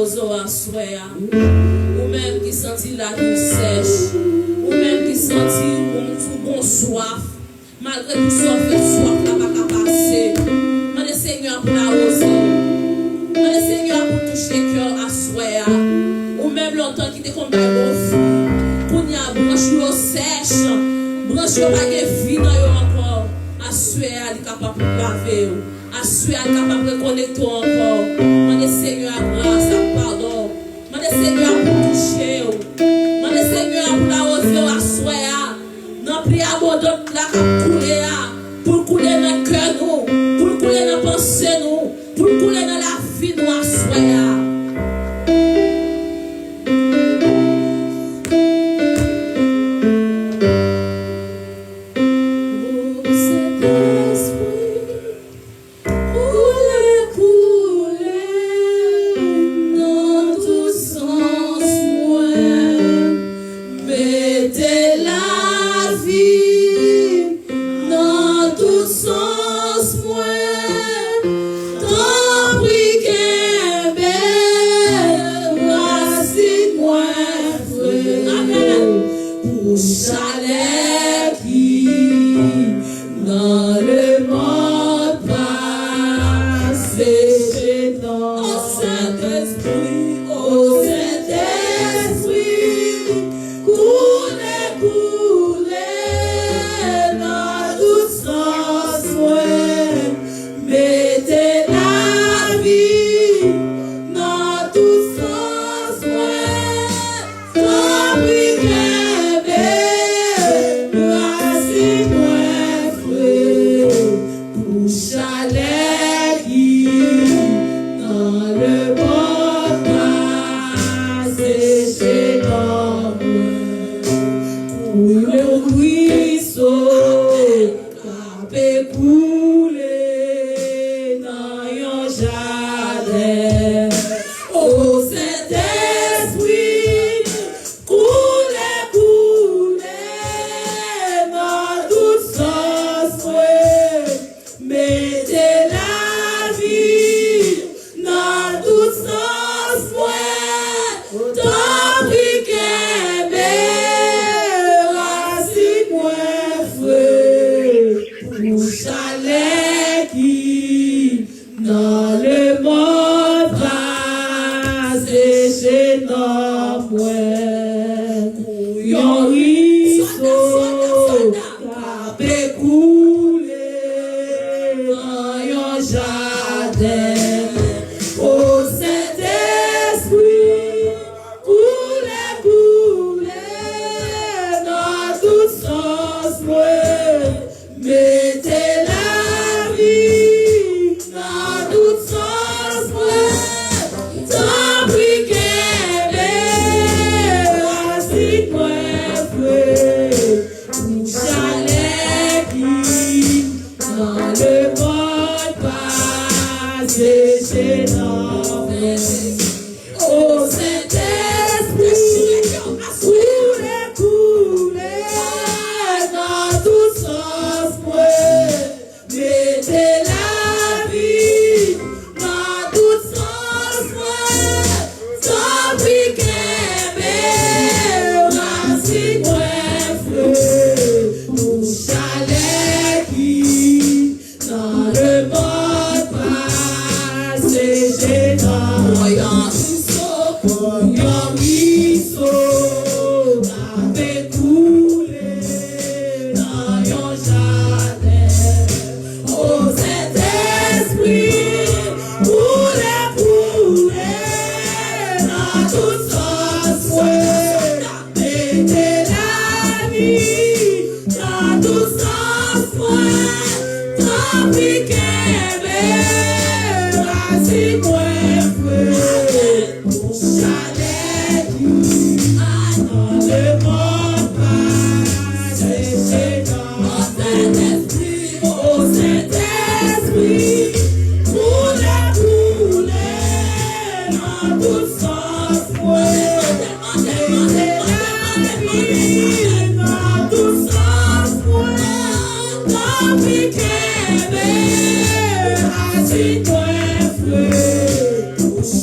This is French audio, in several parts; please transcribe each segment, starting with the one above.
aux soya. Ou même qui sentit la vie sèche. Ou même qui sentit bon soif. Malgré tout ça, fait soif là pas qu'à passer. Demandez Seigneur pour l'arroser. Demandez Seigneur pour toucher le cœur à soya. Ou même longtemps qui était comme un bon fou. Pour y a branche l'eau sèche. Branche l'eau pas de vie dans encore. À soya, il est capable de laver. À soya, il est capable de connecter encore. Demandez Seigneur grâce, pardon. Demandez Seigneur pour toucher. Demandez Seigneur pour l'arroser à soya. Non, prière abondante là, pour couler dans le cœur nous, pour couler dans la pensée nous, pour couler dans la vie nous à soya.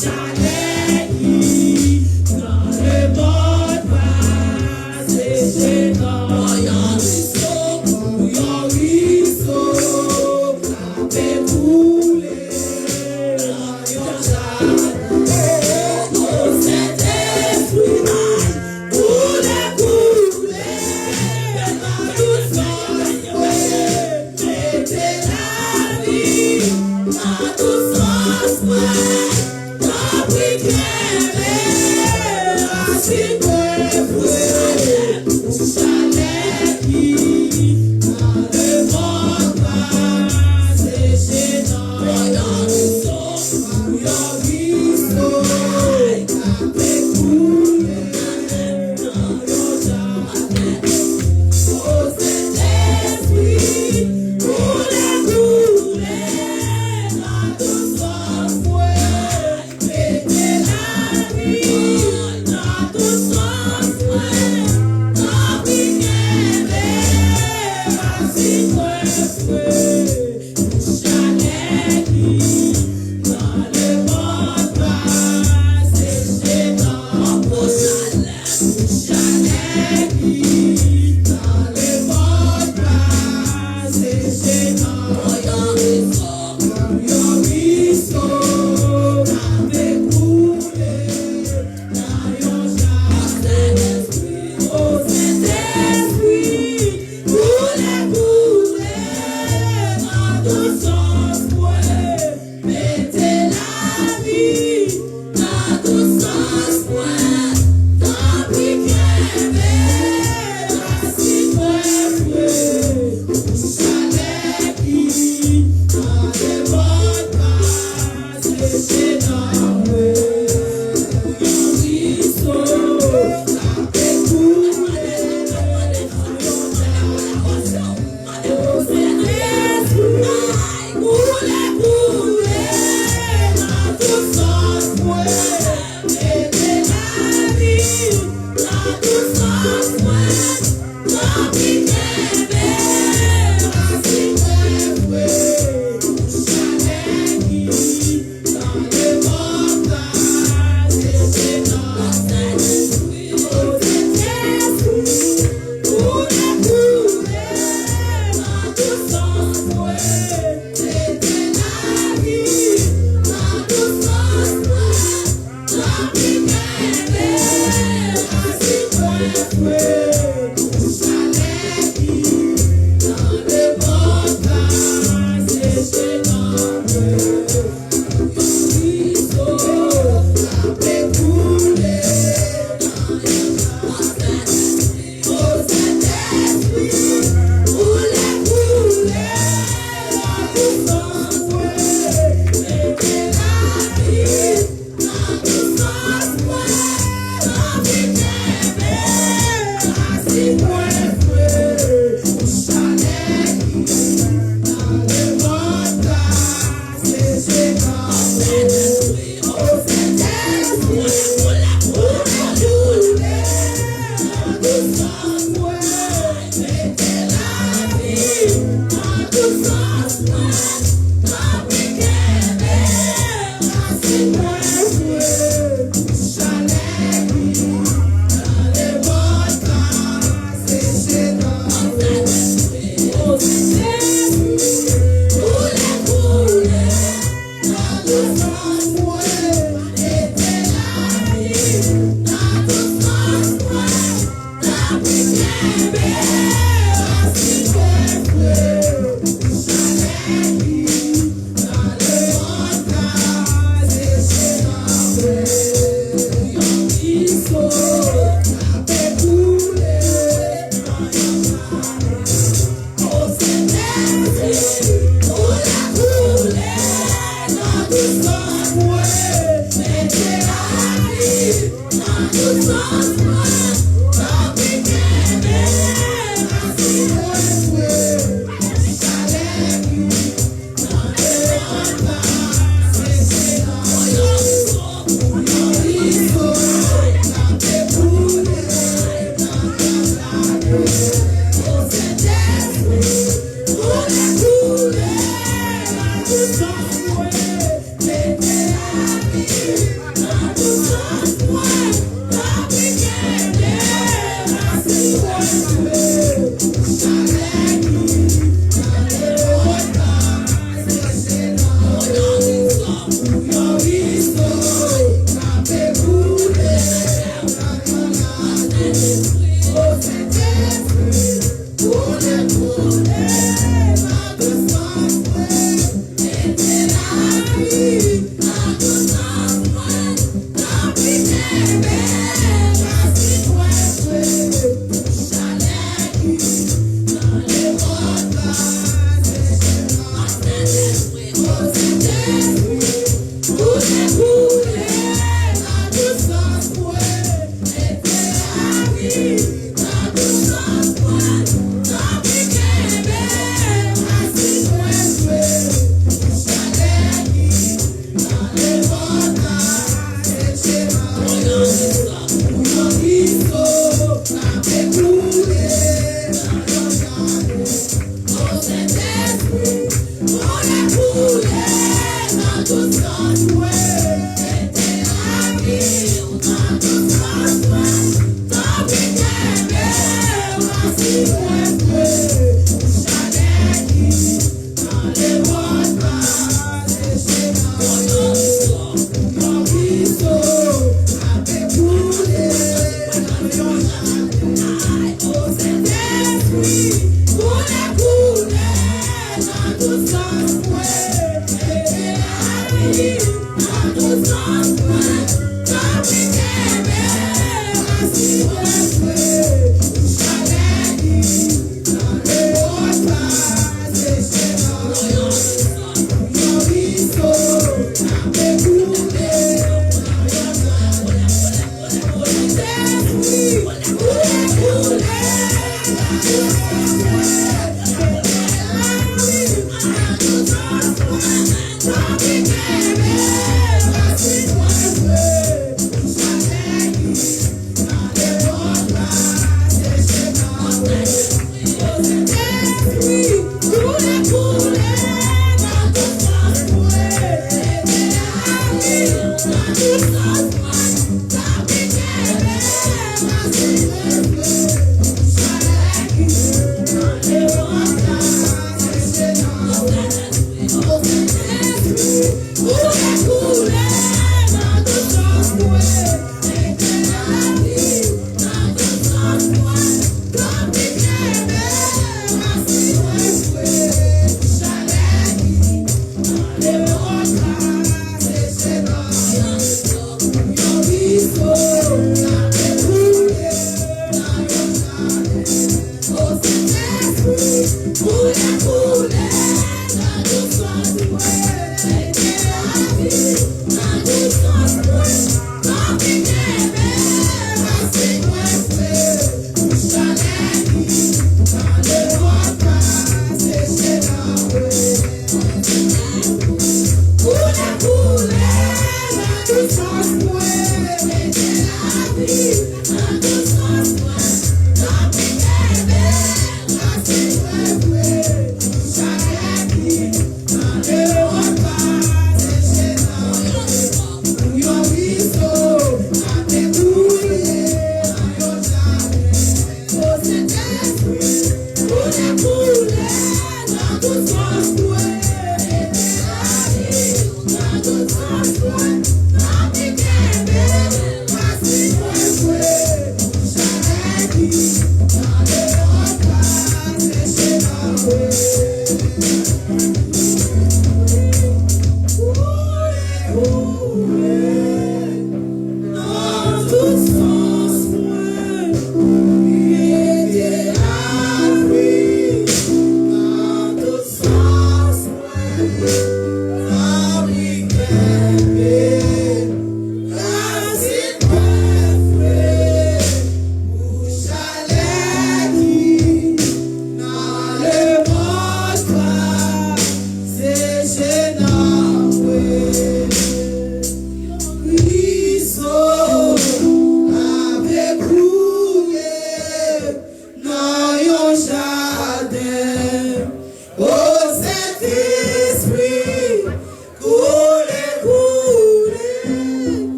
Chalet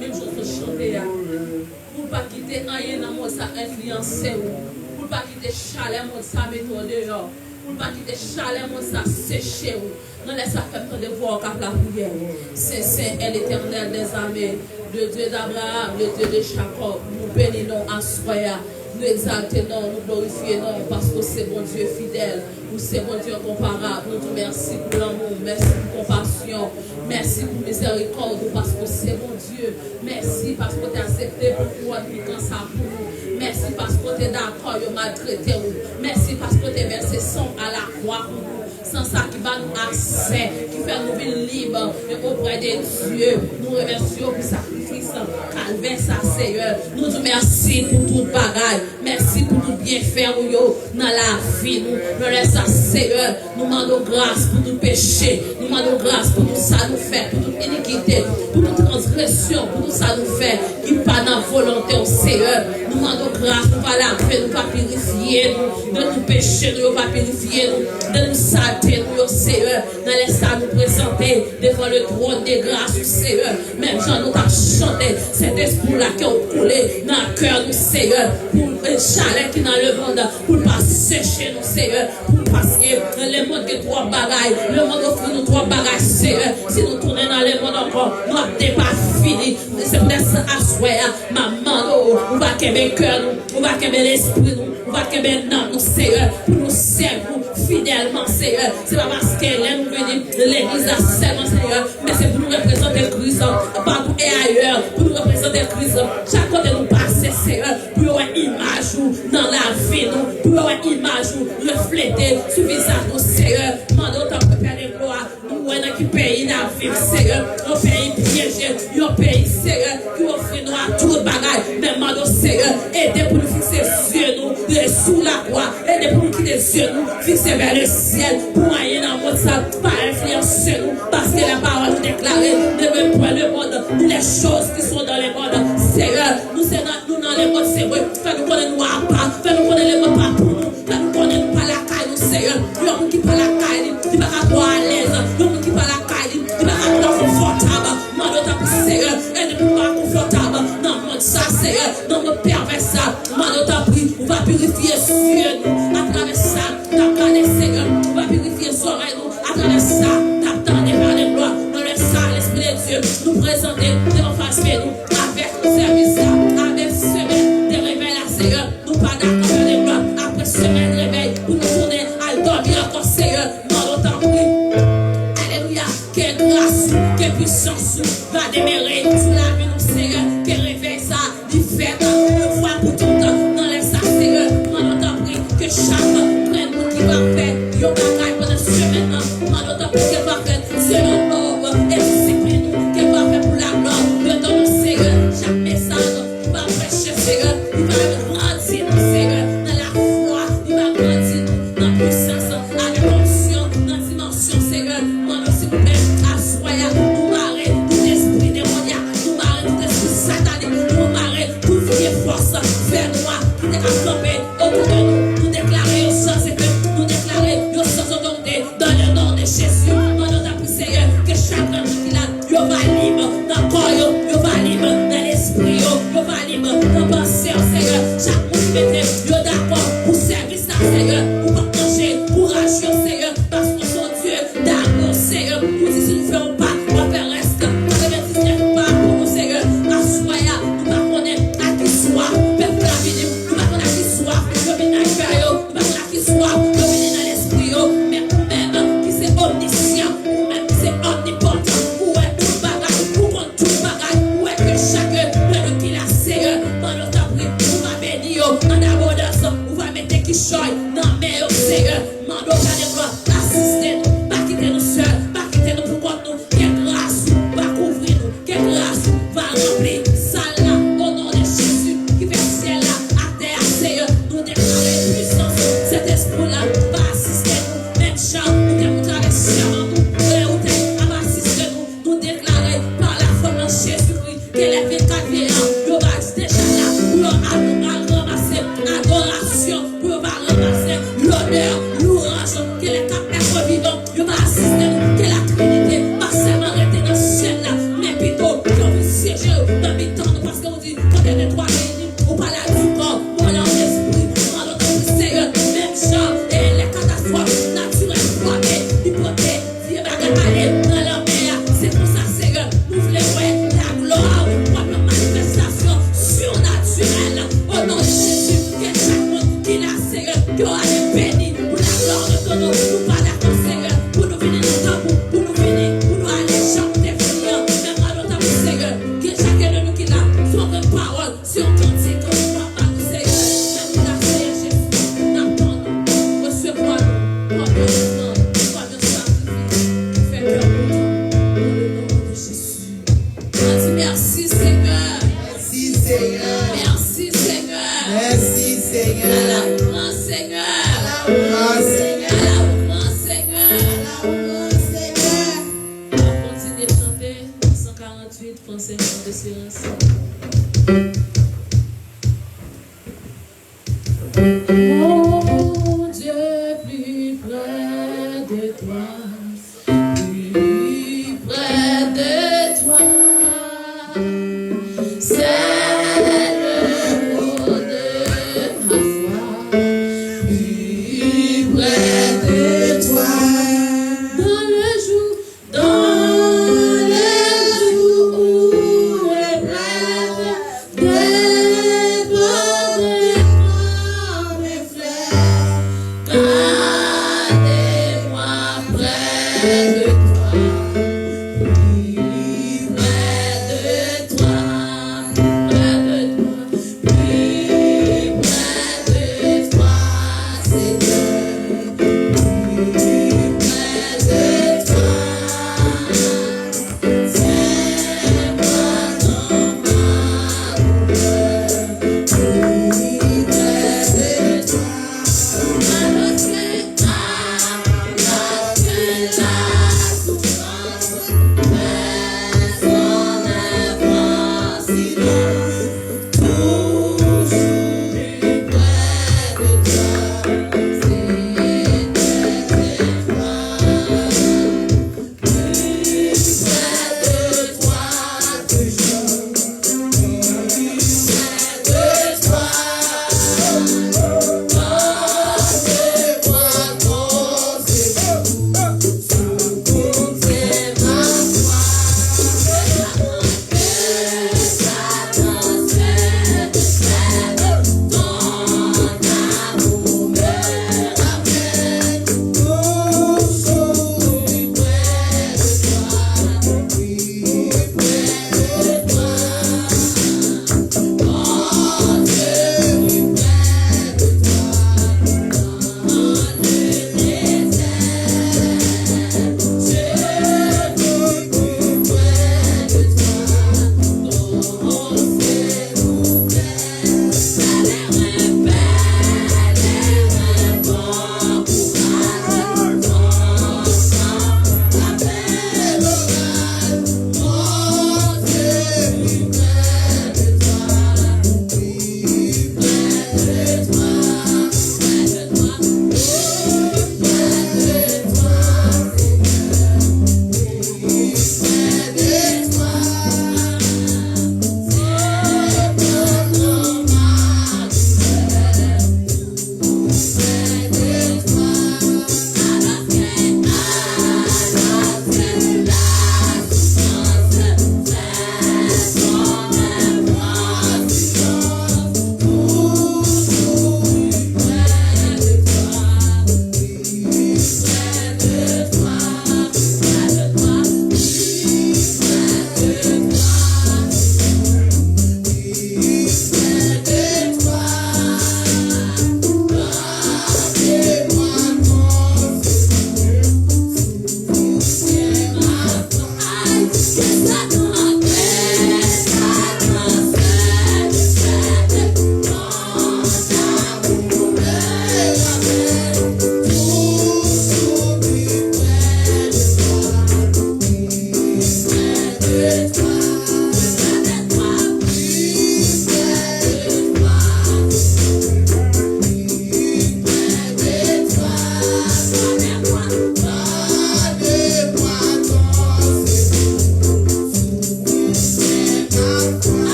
même chose que chanter. Pour pas quitter rien dans mon ça influencer. Pour pas quitter chalet, mon ça mettre dehors. Pour pas quitter chalet, mon ça sécher. Non, laisse ça faire de voir cap la prière. C'est l'Éternel des armées, le Dieu d'Abraham, le Dieu de Jacob. Nous bénissons à soya. Nous exaltons, nous glorifions parce que c'est bon Dieu fidèle, ou c'est bon Dieu incomparable. Nous te remercions pour l'amour, merci pour compassion, merci pour miséricorde, parce que c'est bon Dieu. Merci parce que tu as accepté pour pouvoir nous quand ça pour nous. Merci parce que tu es d'accord, tu as maltraité nous. Merci parce que tu as versé son à la croix pour nous. Sans ça qui va nous accès, qui fait nous vivre libres auprès de Dieu. Nous remercions pour sacrifice calvaire, ça Seigneur. Nous te remercions pour tout bagaille. Merci pour tout bien faire dans la vie. Nous laissons Seigneur. Nous demandons grâce pour tout péché. Nous demandons grâce pour tout ça nous fait, pour toute iniquité, pour toute transgression, pour tout ça nous fait, qui pas dans la volonté au Seigneur. Nous demandons grâce pour pas laver, nous pas purifier nous, de nous pécher, nous pas purifier nous, de nous saleté, nous, Seigneur. Dans les salles, nous présenter devant le trône des grâces, Seigneur. Même Jean nous a chanté, cet esprit-là qui a coulé dans le cœur du Seigneur, pour le chalet qui est dans le monde, pour ne pas sécher nous, Seigneur, parce que le monde est trop bagaille, le monde offre nous trop bagaille, Seigneur. Si nous tournons dans le monde encore, notre débat fini. C'est pour ça à soir, maman, on va qu'aimer cœur nous, on va qu'aimer l'esprit nous, on va qu'aimer nous, Seigneur, pour nous servir fidèlement, Seigneur. C'est pas parce qu'elle est venue l'église à seulement, Seigneur, mais c'est pour nous représenter Christ partout et ailleurs, pour nous représenter Christ chaque côté nous passer, Seigneur, pour avoir une image dans la vie, nous, pour avoir une image refléter sur le visage de Seigneur. Mandons tant que Père de gloire, nous voyons qui pays la vie, Seigneur, un pays piégé, un pays, Seigneur, qui offre nous à tout bagaille, mais mandons, Seigneur, aidez pour nous fixer les yeux, nous, sous la croix, aidez pour nous quitter les yeux, nous, fixer vers le ciel, pour rien dans notre ça, pas influencer nous, parce que la parole nous déclare, ne veut point le monde, nous les choses qui sont dans les mondes, Seigneur, nous c'est dans les mondes, c'est vrai, fais-nous connaître nous à part, fais-nous connaître les mondes pas pour nous, fais-nous connaître pas la caille, nous, Seigneur, l'homme qui parle la caille, il va avoir à l'aise, l'homme qui parle la caille, il va avoir confortable, mandons ta Seigneur, et ne peut pas confortable, dans le monde ça, Seigneur, dans le pervers ça, mandons ta prière, on va purifier Dieu, nous, à travers ça, t'attendez, Seigneur, on va purifier son oreille, nous, à travers ça, t'attendez par les gloires, dans le sang, l'Esprit de Dieu, nous présenter devant face nous, avec nos services là, avec semaine de réveil là, Seigneur, nous pas d'accord avec les gloires, après semaine de réveil, pour nous tourner à dormir encore, Seigneur, mandons ta prière, alléluia, quelle grâce, quelle puissance, va demeurer sur la vie, nous, Seigneur, quel réveil ça, il fait, une fois pour tout le temps, dans les sacs, Seigneur, mandons ta prière, que chaque prenne pour qui va faire, yon bagaille pendant ce semaine, mandons ta prière, qu'elle va faire, semaine over, et discipline nous, qu'elle va faire pour la gloire, de ton Seigneur, chaque message, il va prêcher, Seigneur, il va grandir, Seigneur, dans la foi, il va grandir dans la puissance, avec l'onction, dans la dimension, Seigneur, mandons s'il vous plaît, à soya, nous marrer, tout esprit démoniaque, nous marrer, tout esprit satanique, nous marrer, tout vieille force, vers moi, qui est accampé autour de nous, nous déclarer au sans effet, nous déclarer au sans autorité, dans le nom de Jésus, mandons ta prière, Seigneur, que chacun qui là, yo va libre, dans le corps, yo va libre, dans l'esprit, yo va libre, dans le pensée, Seigneur, chaque monde qui mette, yo d'accord, pour servir ça, Seigneur, pour partager, pour agir, Seigneur, parce que son Dieu d'amour, Seigneur, pour dire si nous ne faisons pas, on fait reste, on ne pas pour nous, Seigneur, à soya, nous ne connaissons pas à qui soit, peuple de la vie, nous ne connaissons à qui soit, nous venons à faire, nous ne connaissons à qui soit, nous venons dans l'esprit, mais nous-mêmes qui c'est omniscient, nous-mêmes qui c'est omnipotent, où est tout bagage, où compte tout bagage, où est que chacun de nous qui l'a, Seigneur, dans notre abri, nous va bénir en abondance, nous va mettre qui choye dans la mer, Seigneur, mandons qu'à des gloires, assistez-nous, pas quitter nous seuls, pas quitter nous pour nous, quelle grâce va couvrir nous, quelle grâce va remplir ça là, au nom de Jésus, qui fait ciel là, à terre, Seigneur, nous déclarer puissance, cet esprit-là va assister nous, même chant, nous démontrer avec serment nous, nous assister nous, nous déclarer par la forme de Jésus-Christ, qu'elle est 24 vieillards, nous va déjà là, nous va ramasser adoration, nous va ramasser l'honneur, l'orange, qu'elle est capable de vivant, nous va assister nous, que la Trinité, pas seulement rester dans ce ciel là, mais plutôt, qu'on vous siège dans mi-temps, parce que vous dites, quand il y a des trois minutes, on parle du corps, on parle en esprit, on parle de Seigneur, même genre, et les catastrophes naturelles, frappées, hypothèques, si il va aller dans la mer, c'est pour ça, Seigneur, nous voulons voir la gloire, pour une manifestation surnaturelle, au nom de Jésus, que chaque monde qui l'a, Seigneur, que on est béni, pour la gloire de ton nom, nous pas d'accord, Seigneur, pour nous venir dans le temps, pour nous venir, pour nous aller chanter, même à notre Seigneur, que chacun de nous qui l'a, son parole, sur ton titre, papa, nous, Seigneur, même nous la Seigneur Jésus, n'attendons, recevoir-nous, comme un sang, comme un sacrifice, fais cœur pour nous, dans le nom de Jésus. On dit merci, Seigneur. Merci, Seigneur. Merci, Seigneur. Merci, Seigneur. À la grand Seigneur. À la grand Seigneur. À la grand Seigneur. À la grand Seigneur. On continue de chanter 148, français, d'espérance. Mon Dieu, plus près de toi, plus près de toi, c'est le mot de ma foi, plus près de toi, dans le jour où les rêves débordent, mes frères.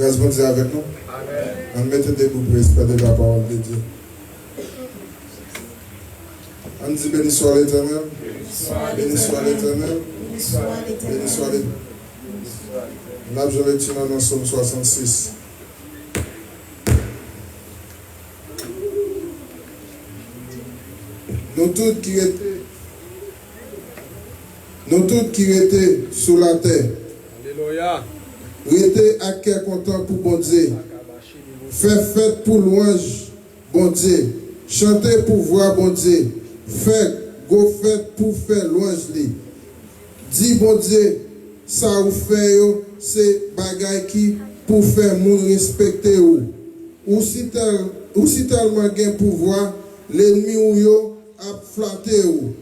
Grâce bon Dieu avec nous. On mette debout pour espérer la parole de Dieu. On dit béni soit l'Éternel. Béni soit l'Éternel. Béni soit l'Éternel. Là, je vais lecture dans Somme 66. Nous tous qui étaient sous la terre. Alléluia. Restez à cœur content pour bon Dieu. Faites fête pour louange, bon Dieu. Chantez pour voir bon Dieu. Faites go fête pour faire louange li. Dis bon Dieu, ça ou fait yo, c'est bagay qui pour faire moun respecter ou. Ou si tellement gain pouvoir, l'ennemi ou yo a flatté ou.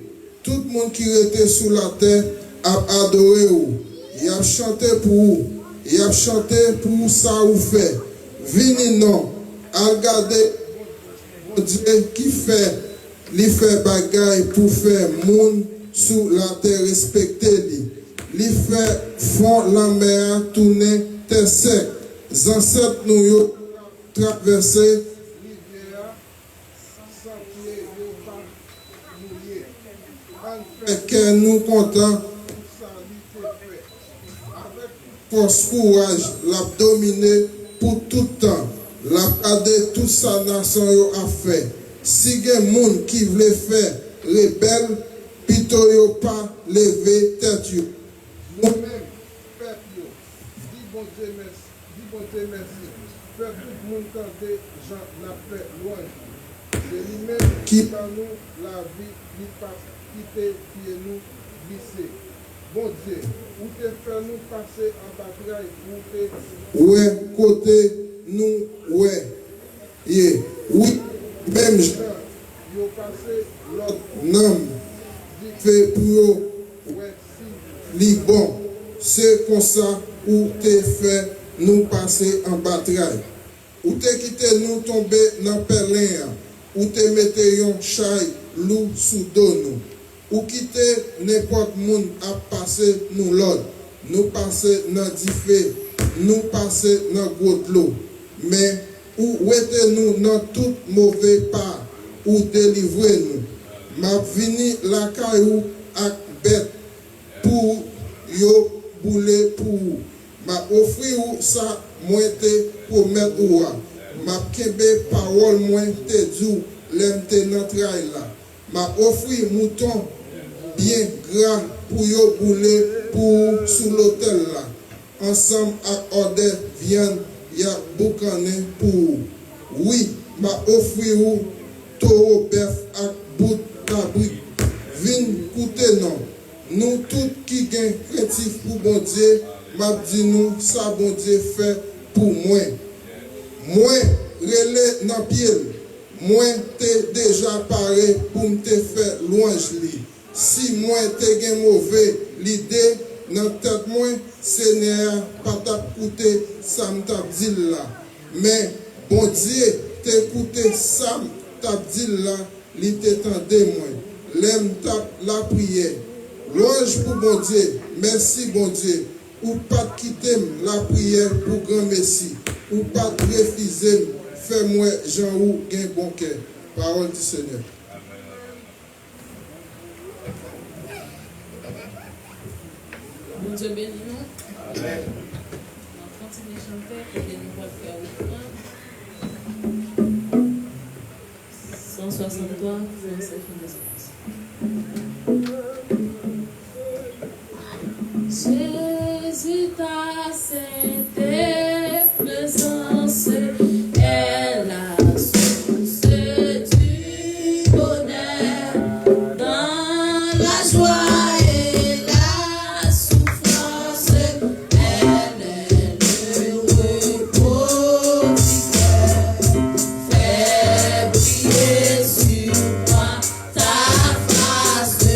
Tout le monde qui était sous la terre a adoré ou. Il a chanté pour vous. Il a chanté pour ça ou fait. Vini non. À regarder mon Dieu qui fait. Li fait bagaille pour faire monde sous la terre respecter li. Li fait fond la mer tourner terre sec. Ancêtres nous yo traversé que nous comptons force courage l'a dominé pour tout temps l'a gardé toute sa nation a fait si gen moun qui voulait faire rebelle plutôt yo pas lever tête yo nous-mêmes peuple yo dis bon Dieu merci faire tout le monde tenter Jean la paix louange c'est lui-même qui par nous la vie qui passe quitter pied nous glisser. Bon Dieu, où te fait nous passer en bataille, où te ouais côté nous ouais. Yeah. Oui, même gens yo passé l'autre nom fait pour ouais si li bon. C'est comme ça où te fait nous passer en bataille. Où te quitté nous tomber dans Pelin, où te mettez yon chay loup sous dos nous. Ou quitter n'importe monde à passer nous l'autre. Nous passer dans diffé, nous passer dans gros l'eau. Mais ou êtes nous dans tout mauvais pas ou délivrer nous. M'a vini la caillou ak bête pour yo boule pour m'a offri ou ça moi te promettre ou m'a kebe parole moi te dou l'aime te dans travail là. M'a offri mouton bien gras pour yo bouler pour sous l'hôtel là. Ensemble avec ordre viande ya boucané pour. Oui, m'a offri ou taureau bœuf ak bout cabri. Vin coûter non. Nous tous qui gain créatif pour bon Dieu, m'a dit nous ça bon Dieu fait pour moi. Moi relé dans pied. Moi t'es déjà paré pour me faire louange li. Si moi t'es gen mauvais l'idée dans tête moi Seigneur pas t'a coûté ça me t'a dit là. Mais bon Dieu t'écouté ça t'a dit là, li t'entendé moi. L'aime t'a la prière. Louange pour bon Dieu. Merci bon Dieu. Ou pas quitter la prière pour grand merci. Ou pas refuser fais-moi Jean ou gain bon cœur. Parole du Seigneur. Bon Dieu bénis nous. Amen. On continue à chanter et nous va faire au 163, 27, Jésus ta sainte présence est la source du bonheur dans la joie et la souffrance. Elle est le repos du cœur. Fais briller sur moi ta face.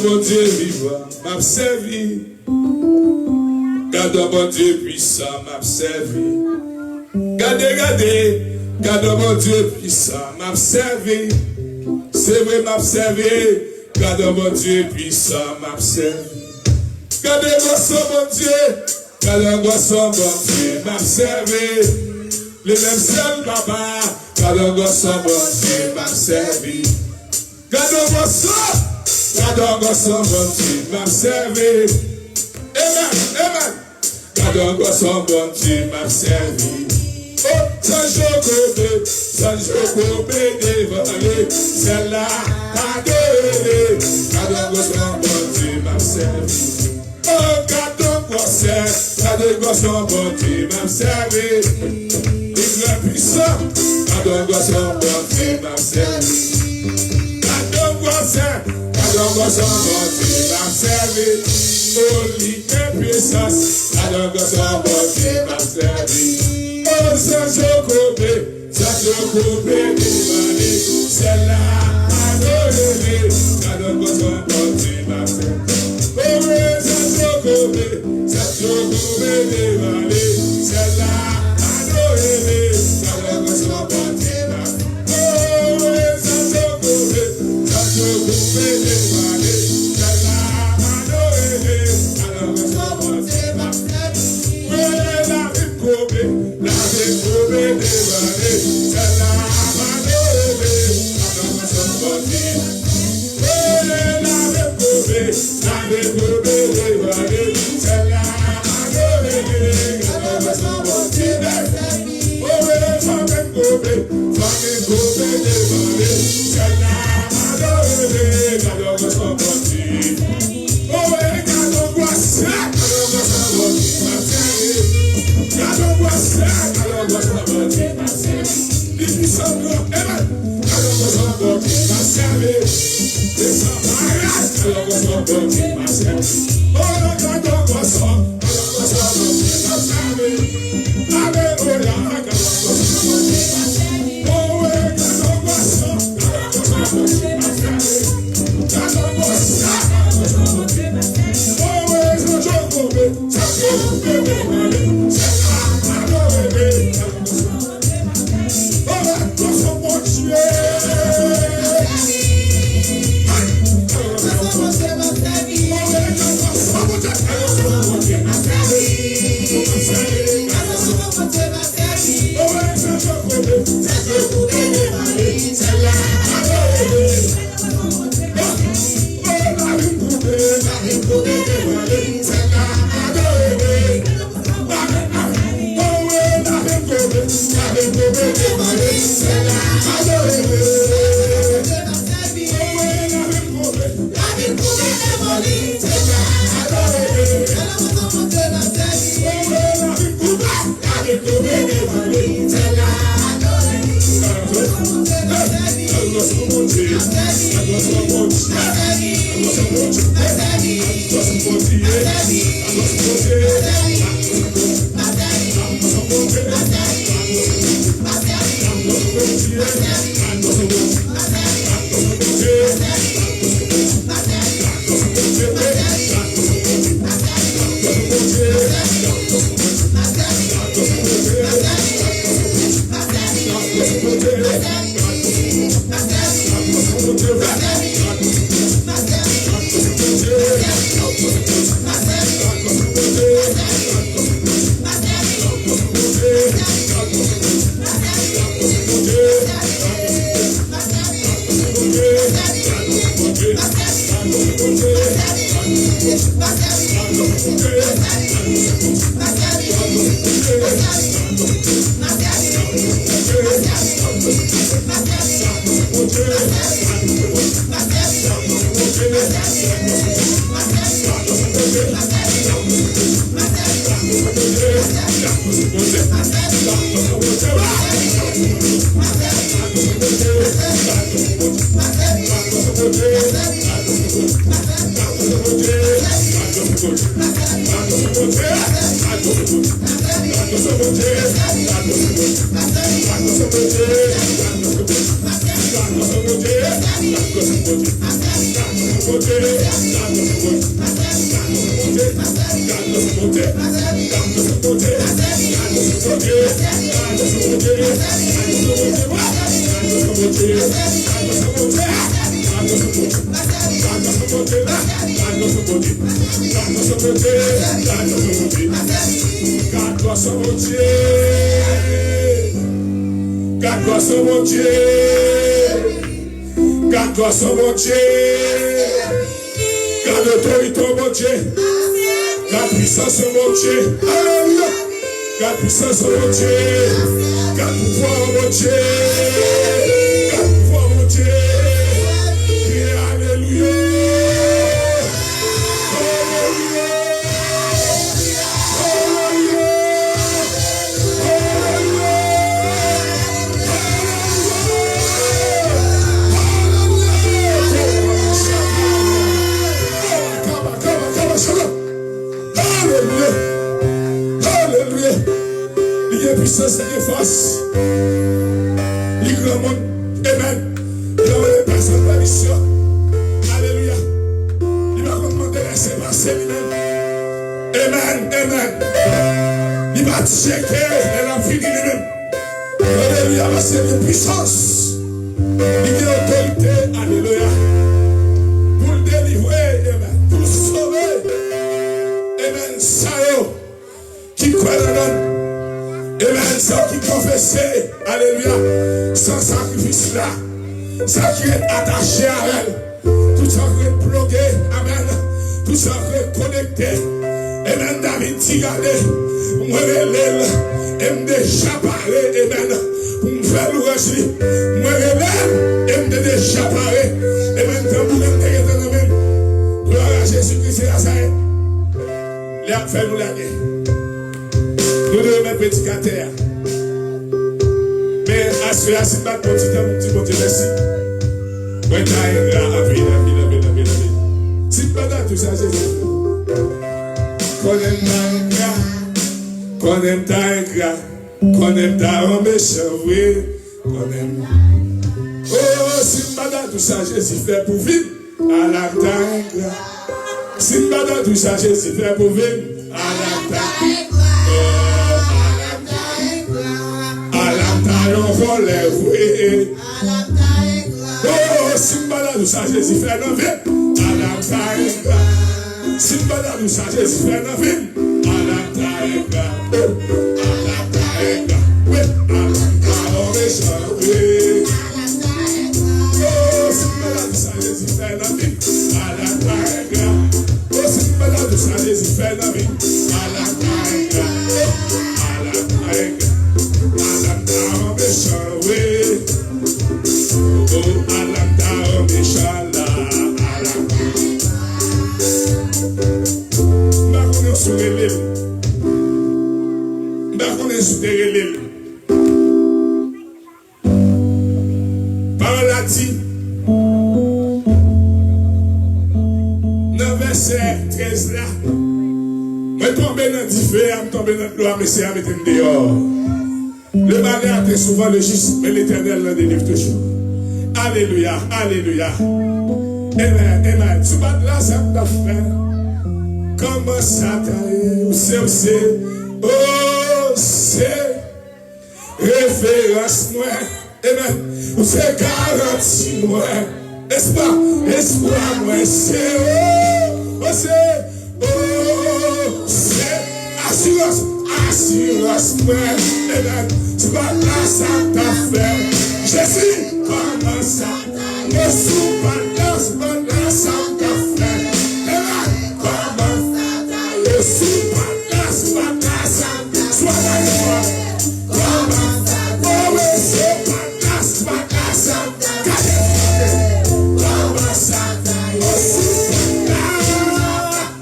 mon Dieu vivant, m'a servi. Gardons mon Dieu puissant, m'a servi. Gardons mon Dieu puissant, m'a servi. C'est vrai, m'a servi. Gardons mon Dieu puissant, m'a servi. Gardez-moi son bon Dieu. Gardons-moi son bon Dieu, m'a servi. Les mêmes seuls, papa. Gardons-moi son bon Dieu, m'a servi. Gardons-moi son. Gardons-moi son bon Dieu, m'a servi. Amen, amen. Gardons-moi son bon Dieu, m'a servi. Oh, San Joko devant lui, celle-là, adoré. Gardons-moi son bon Dieu, m'a servi. Oh, gardons-moi son bon Dieu, m'a servi. Il est puissant, gardons-moi son bon Dieu, m'a servi. Gardons-moi son bon Dieu, m'a servi. Oh, l'île puissance, gardons-moi son bon Dieu, m'a servi. Oh, San Joko devant lui, celle-là, adoré. Gardons-moi son bon Dieu, m'a servi. Oh, San Joko devant lui, celle-là, adoré. Gardons-moi son bon Dieu, m'a servi. Oh, San Joko devant lui, celle-là, adoré. Gardons-moi son bon Dieu, m'a servi. Oh, la vie prouvée devant lui, celle-là, adoré. Gardons-moi son bon Dieu. Oh, la vie prouvée devant lui, celle-là, adoré. Gardons-moi son bon Dieu. Jésus fait pour vivre à la nous ça, Jésus fait dans ville. À la taïga. Si madame nous ça, Jésus fait dans ville. À la taïga. À la taïga. Oui, à la taïga. Oui. Oh, si madame nous ça, Jésus fait dans ville. À la taïga. Oh, si madame nous ça, Jésus fait dans ville. À la taïga. À la taïga. À la taïga. Oui. Oh, alanda omeshala, alanda. Mbakone sourelel. Mbakone sourelel. Parole a dit, dans verset 13 là, je tombe dans du feu, je tombe dans l'eau, mais c'est à mettre dehors. Le malheur est souvent le juste, mais l'Éternel le délivre toujours. Alléluia, alléluia. Amen, amen. Tu vas de là, ça t'a fait. Comment ça t'a c'est. Oh, c'est référence, moi. Amen. C'est garanti, moi. Espoir, moi. C'est, oh, c'est, assurance, moi. Amen. Tu vas de là, ça t'a fait. Jésus, comment ça? Le sous-balance, ça t'a fait. Comment ça? Le sous-balance, ça t'a fait. Sois là, comment ça? Oh, le sous-balance, ça t'a fait. Comment ça? Le sous-balance,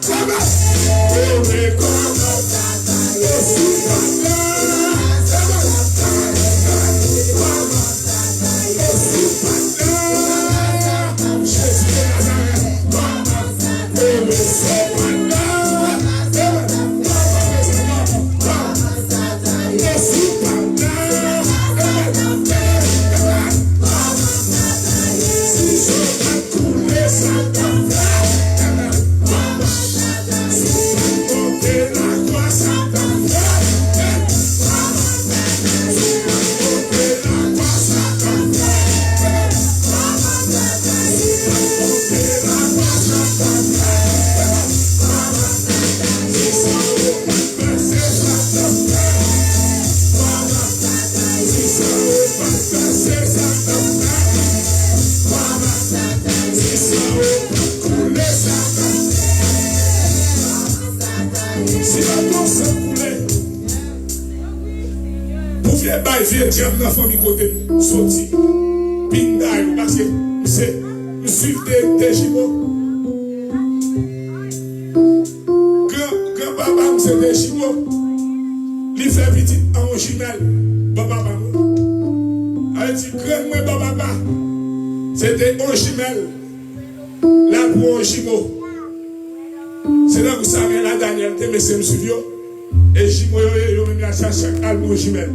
comment ça? Oh, mais comment ça? Le sous-balance. Viens dans la famille côté sorti pindaille parce que c'est suivre des jumeaux grand papa c'est des jumeaux il fait petit en jumelle papa elle dit grand moi papa c'était un jumelle là pour un jumeau c'est là que ça vient la Daniel te monsieur me suivio et jumeau yo même la chaque album jumelle.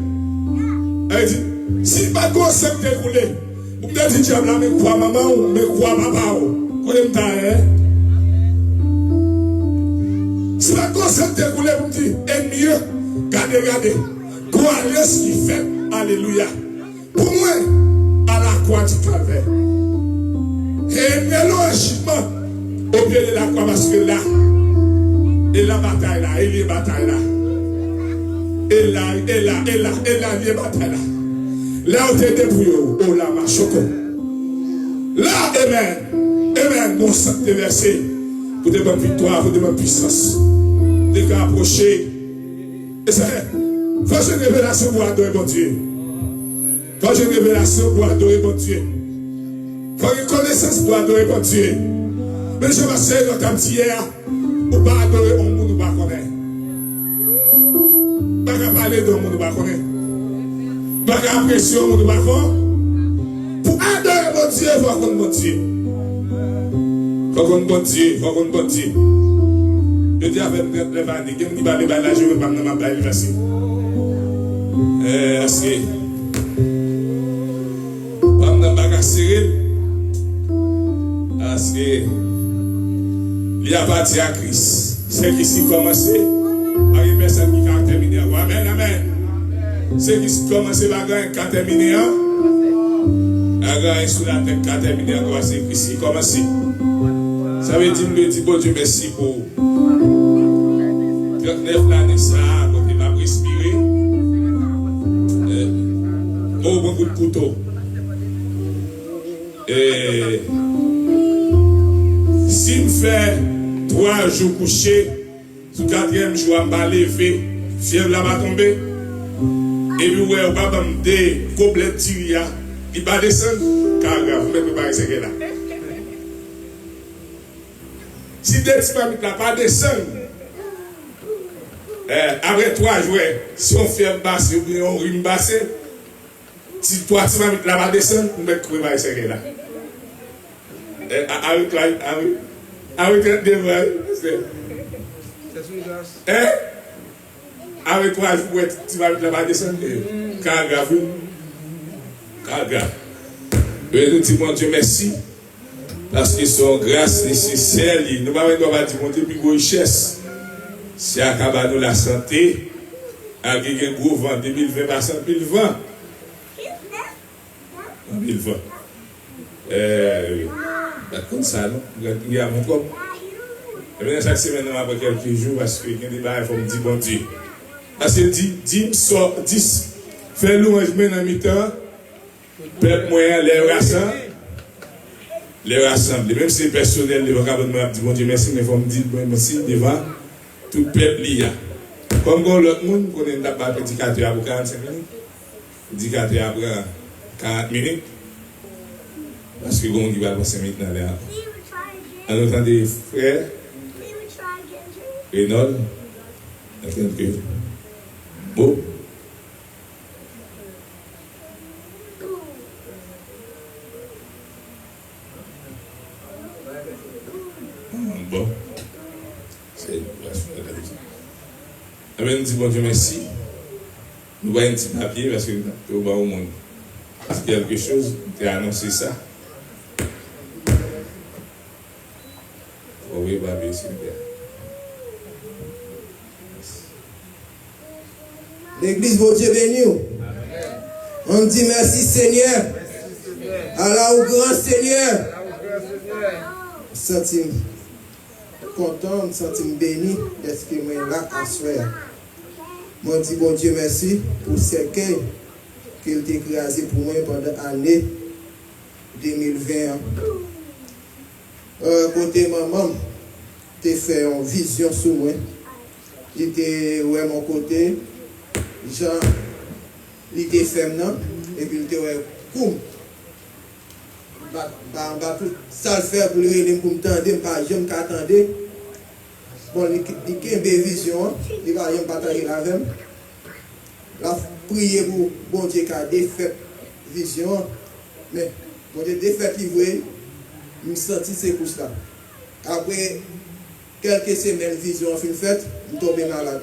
Elle dit, si pas de gosse déroulé, vous me dites, diable, mais quoi maman ou mais quoi papa ou quoi si pas de gosse déroulé, vous me dites, et mieux, regardez, quoi ce qui fait, alléluia. Pour moi, à la croix du calvaire, et mélangement au pied de la croix, parce que là, et la bataille là, et les batailles là. Et là, les batailles là. Là où tu es débrouillé, oh là, ma choco. Là, amen, mon sang te versé pour de bonnes victoires, pour de bonnes puissances. Des cas approchés. Et c'est vrai, quand j'ai une révélation pour adorer mon Dieu. Quand j'ai une révélation pour adorer mon Dieu. Quand j'ai une connaissance pour adorer mon Dieu. Mais je vais essayer de t'amener hier, pour ne pas adorer mon monde, ou pas connaître. Pas qu'à parler de monde pas connaître. Pas qu'à apprécier monde pas connaître. Pour adorer mon Dieu, il faut qu'on bon Dieu. Faut qu'on bon Dieu, faut qu'on bon Dieu. Je dis avec les vannes, je dis pas les balles, je ne vais pas me battre facile. Est-ce que pas me battre serré? Parce que il y a parti à Christ. C'est qui s'y commencé. Par une personne qui a terminé. Amen, amen. C'est qui commence à gagner qui a terminé. Agarré sur la tête, qu'a terminé encore, c'est ici. Comment si? Ça veut dire, me dit, bon Dieu, merci pour 39 l'année, ça, quand il m'a respiré. Bon, bon coup de couteau. Et si me fait 3 jours couché, sur 4e jour, je vais lever, fièvre là va tomber. Et puis, ouais, on va me dire, complète tiria, il va descendre, car vous mettez pas ce là. Si des petits mamie là pas descendre, après 3 jours, si on fait un basse, on rime basse, si 3 petits mamie là pas descendre, vous mettez pas ce là. Avec des vrais, avec 3 jours, tu vas là-bas descendre. Car grave. Et nous disons, mon Dieu, merci. Parce que son grâce nécessaire, nous ne pouvons pas dire, mon Dieu, plus richesse. C'est à nous la santé, avec un gros vent 2020, passant 2020. 2020. Comme ça, non? Il y a mon corps. Et bien, chaque semaine, après quelques jours, parce qu'il y a des barres, il faut me dire, bon Dieu. Parce que dit, sort, 10, fais louange dans mi-temps, peuple moyen, les rassemble. Même si c'est personnel, les vocables me disent, bon Dieu, merci, mais il faut me dire, merci, devant tout le peuple il y a. Comme l'autre monde, on est d'abord prédicateur pour 45 minutes, prédicateur pour 40 minutes, parce que bon, il va passer maintenant là. En autant des frères, Reynold, bon. Bon. C'est nous disons bon Dieu merci. Nous voyons un petit papier parce que nous au monde. Parce qu'il y a quelque chose, tu as annoncé ça. Oui, papier, s'il vous plaît. L'église, bon Dieu béni. On dit merci Seigneur. Allah au grand Seigneur. Sentim content, sentim béni d'exprimer là à soir. Moi dis bon Dieu merci pour ce qu'il t'a écrasé pour moi pendant l'année 2020. Côté maman, t'as fait une vision sur moi. Il était ouais mon côté. Jean, il était femme, et puis il était coum. Ça le fait pour lui, pour me tendre, pas je m'attendais. Bon, il a une vision, il va y batailler la même. La prier pour bon Dieu qui a défait vision, mais bon Dieu défait livré, je me senti ces couches là. Après quelques semaines, vision fin faite, je suis tombé malade.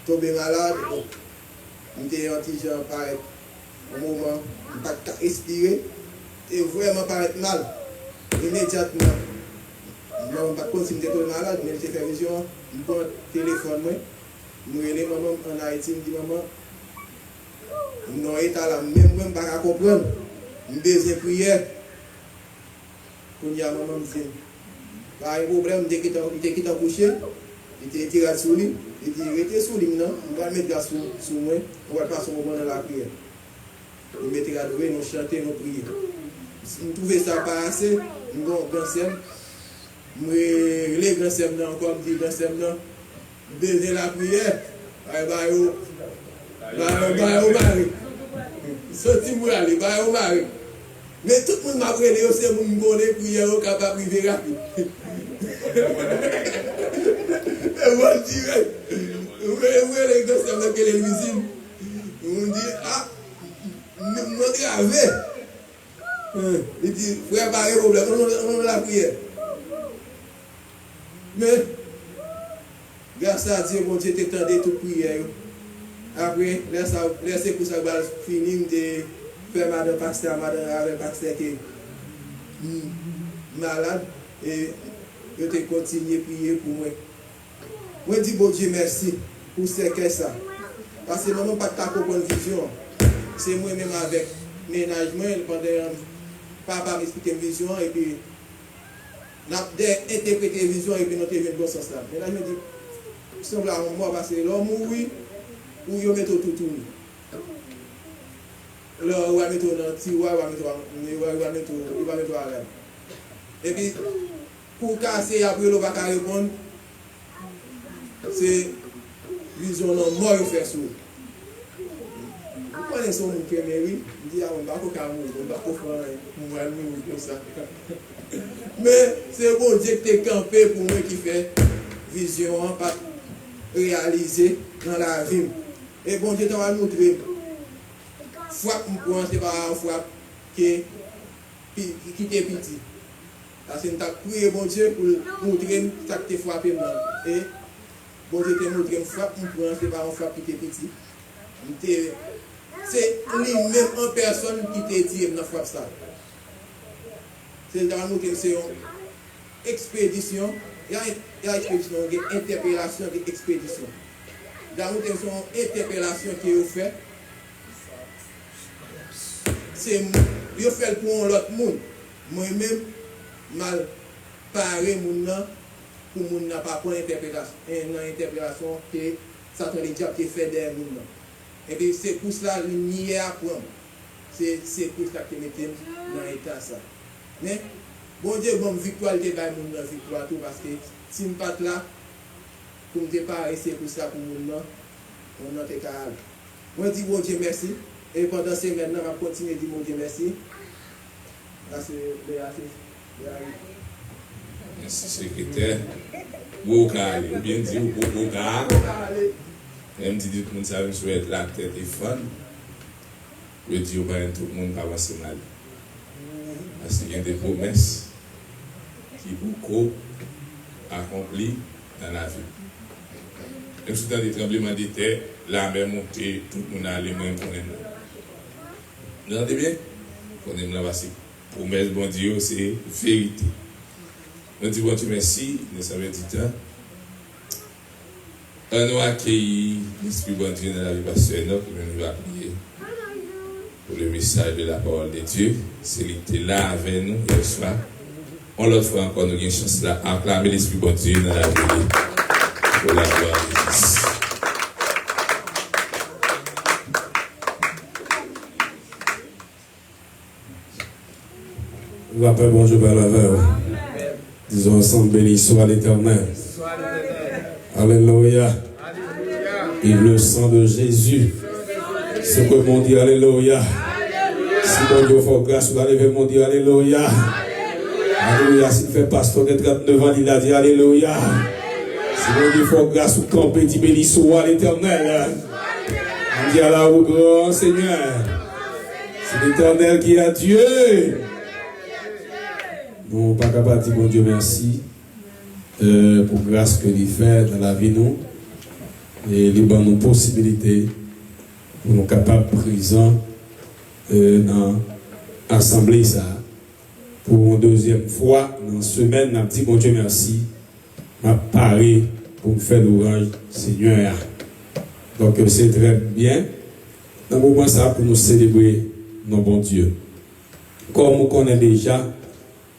Tombé malade, j'étais un petit genre pareil. Au moment, je ne peux pas respirer, et vraiment paraître mal. Immédiatement, je ne peux pas continuer d'être malade, mais j'ai fait vision, je prends le téléphone, je relève maman en Haïti, je dis maman, non, état là, même je ne peux pas comprendre, je besoin de prière. Quand il y a maman, je dis, pas un problème, il était couché, il était tiré sur lui. Il dit, restez sous lui, non? On va mettre gaz sur moi, on va passer un moment dans la prière. On mettra à louer, nous chanter, nous prier. Si nous trouvons ça pas assez, nous avons grand sem. Nous les grands sem, encore dit grand sem, besoin la prière. Au mari. Sorti-moi aller, au mari. Mais tout le monde m'a pris, c'est pour me donner prière, capable de prier rapide. Et moi, je dis, les gars, c'est que les usines. On dit, ah, nous grave. Il dit, frère, pas de problème, on la prière. Mais, grâce à Dieu, bon Dieu, t'étendais toute prière. Après, laissez pour ça, fini de faire madame pasteur avec pasteur qui est malade. Et je te continue à prier pour moi. Moi, je dis, bon Dieu, merci pour ce que ça. Parce que nous n'avons pas de bonne vision. C'est moi-même avec ménagement, pendant papa m'expliquer une vision, et puis, nous avons interprété une vision, et puis nous avons vu dans ce sens là. Mais là, je me dis, il semble à moi, parce que l'homme mourit, ou il met tout tourner. Là, il va mettre dans le tiroir, il va mettre à l'air. Et puis, pour casser, après, il va répondre, c'est vision non mort fait sous. Vous connaissez mon cœur, mais oui, il dit, on va pas mourir, on va pas faire mourir comme ça. Mais c'est bon Dieu qui est campé pour moi qui fait vision, pas réaliser dans la vie. Et bon Dieu t'a montré, frappe pour c'est pas une frappe qui est petit. Parce que nous avons prié bon Dieu pour montrer ça qui t'a frappé. Et bon Dieu t'a montré une frappe pour c'est pas une frappe qui est petit. C'est lui-même en personne qui t'a dit dans la frappe ça. C'est dans le c'est une expédition. Il y a une expédition, une interpellation de expédition. Dans le c'est une interpellation qui est faite. C'est je fais pour l'autre monde. Moi-même, mal paré pour mon n'a pas pour interpellation. Une interpellation que Satan les diables qui fait derrière monde. Et puis c'est pour cela qu'il n'y a à prendre. C'est pour cela que mettez dans l'état ça. Mais bon Dieu, bon victoire, il va mon victoire tout parce que si je ne pas là, pour me déparer, c'est pour ça pour mon nom, on a été calme. Moi je dis bon Dieu merci. Et pendant ces maintenant, on va continuer à dire bon Dieu merci. Merci secrétaire. Bokale, ou bien dit Bokale. Même dit tout le monde ça souhaite la tête et fun. Je dis au moins tout le monde pas avancer mal. Parce qu'il y a des promesses qui beaucoup accomplies dans la vie. Même si dans des tremblements de terre, la mer montée, tout le monde a les mêmes problèmes. Vous entendez bien? Problème là, parce que promesse bon Dieu, c'est vérité. Nous disons bon Dieu merci, nous savons du temps. On nous accueillir l'Esprit bon Dieu dans la vie pasteur Enoch, nous va prier pour le message de la parole de Dieu. C'est qu'il était là avec nous hier soir. On l'autre fois encore, nous avons une chance là à acclamer l'Esprit bon Dieu dans la vie pour la gloire de Jésus. La paix, bonjour, Père Lavelle. Disons ensemble, béni soit l'Éternel. Alléluia. Vive le sang de Jésus. C'est que mon Dieu, Alléluia. Si mon Dieu fait grâce, vous allez lever mon Dieu, Alléluia. Alléluia. S'il fait pasteur de 39 ans, il a dit Alléluia. Si mon Dieu fait grâce, vous campez, dit béni soit l'Éternel. On dit à la haut grand Seigneur. C'est l'Éternel qui a Dieu. Nous pas capable de dire, bon Dieu, merci pour grâce que il fait dans la vie nous et il donne nos possibilités pour nous capables présents dans l'assemblée ça. Pour une deuxième fois, dans la semaine, nous dit, bon Dieu, merci, m'a paré pour me faire l'orange, Seigneur. Donc c'est très bien. Dans le moment ça, pour nous célébrer nos bons Dieu. Comme on connaît déjà,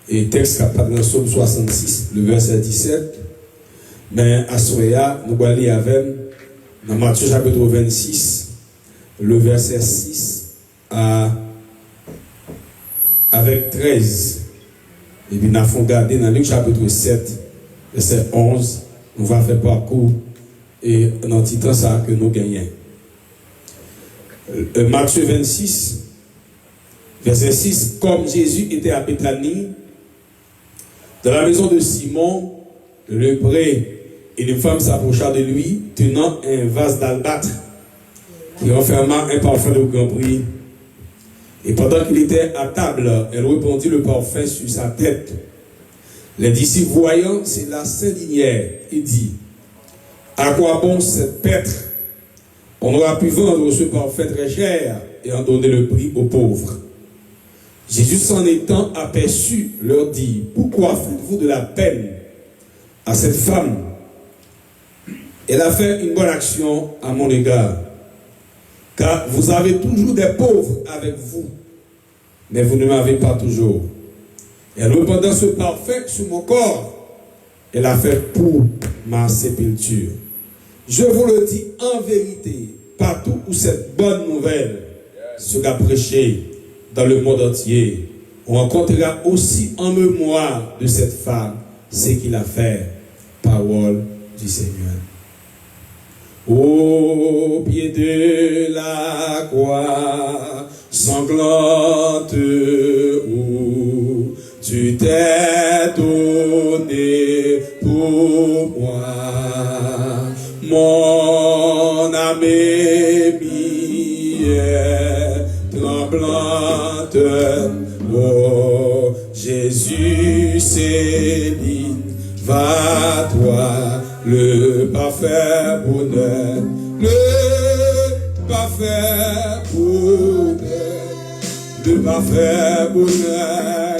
et texte capable dans Psaume 66, le verset 17. Mais à Soya, nous allons lire avec dans Matthieu chapitre 26, le verset 6 avec 13. Et puis nous avons gardé dans Luc chapitre 7, verset 11. Nous allons faire parcours et dans titre ça que nous gagnons. Matthieu 26, verset 6. Comme Jésus était à Béthanie, dans la maison de Simon, le lépreux, et une femme s'approcha de lui, tenant un vase d'albâtre, qui renferma un parfum de grand prix. Et pendant qu'il était à table, elle répandit le parfum sur sa tête. Les disciples voyant cela s'indignèrent et dit, à quoi bon cette pètre? On aura pu vendre ce parfum très cher et en donner le prix aux pauvres. Jésus s'en étant aperçu, leur dit, pourquoi faites-vous de la peine à cette femme? Elle a fait une bonne action à mon égard, car vous avez toujours des pauvres avec vous, mais vous ne m'avez pas toujours. Et en répandant ce parfum sur mon corps, elle a fait pour ma sépulture. Je vous le dis en vérité, partout où cette bonne nouvelle sera prêchée dans le monde entier, on rencontrera aussi en mémoire de cette femme ce qu'il a fait. Parole du Seigneur. Au pied de la croix sanglante où tu t'es donné pour moi, mon âme est tremblante. Oh Jésus, Céline, va toi le parfait bonheur, le parfait bonheur, le parfait bonheur,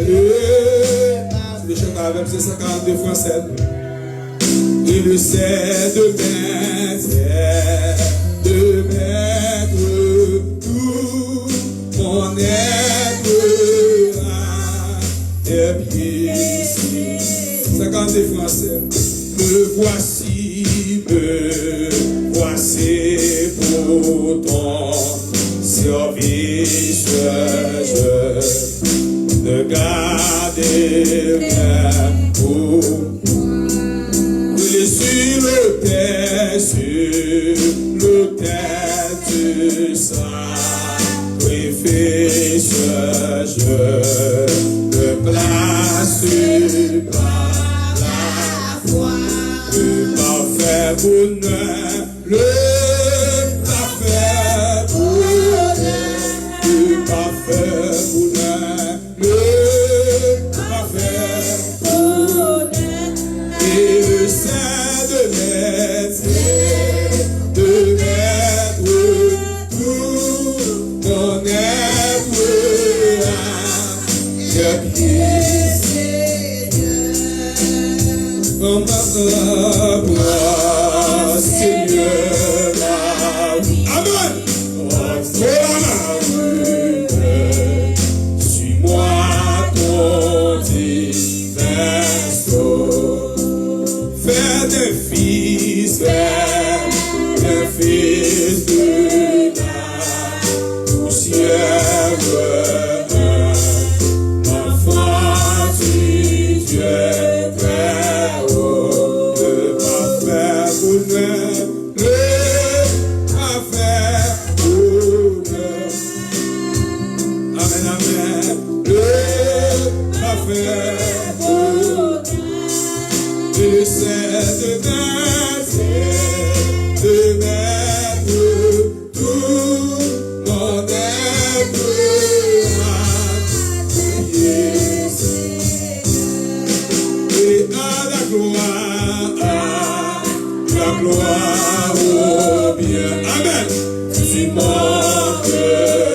le chant avec ces 52 français. Il le sait de mettre tout mon être à tes pieds. 52 français. Me voici pour ton service, je te garderai pour sur l'autel du sacrifice, je te place par la foi. Le parfait bonheur, le parfait bonheur, le parfait bonheur, le parfait bonheur, et le sein de l'être tout mon être à tes pieds. Comme la gloire, Seigneur, la vie. Amen. Suis-moi ton divin sceau. Fais des fils de la poussière, enfant du Dieu. Gloire au bien. Amen. Tu montres que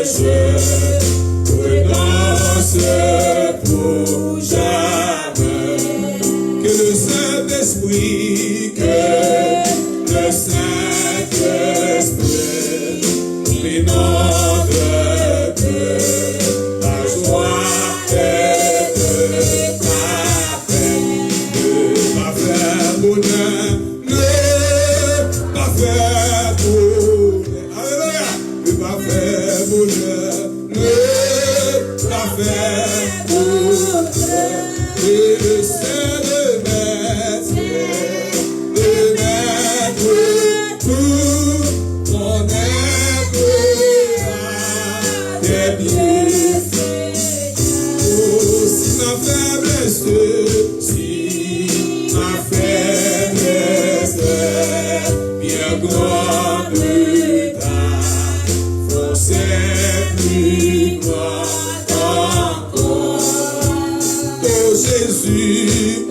je renonce pour jamais. Que le Saint-Esprit, m'inonde de ta joie et de ta paix. Le parfait bonheur. Alléluia, le parfait bonheur, le parfait bonheur, et le sein de mettre tout mon être à tes pieds. Oh, si ma faiblesse bien grande ta force est plus grande encore. Oh Jésus,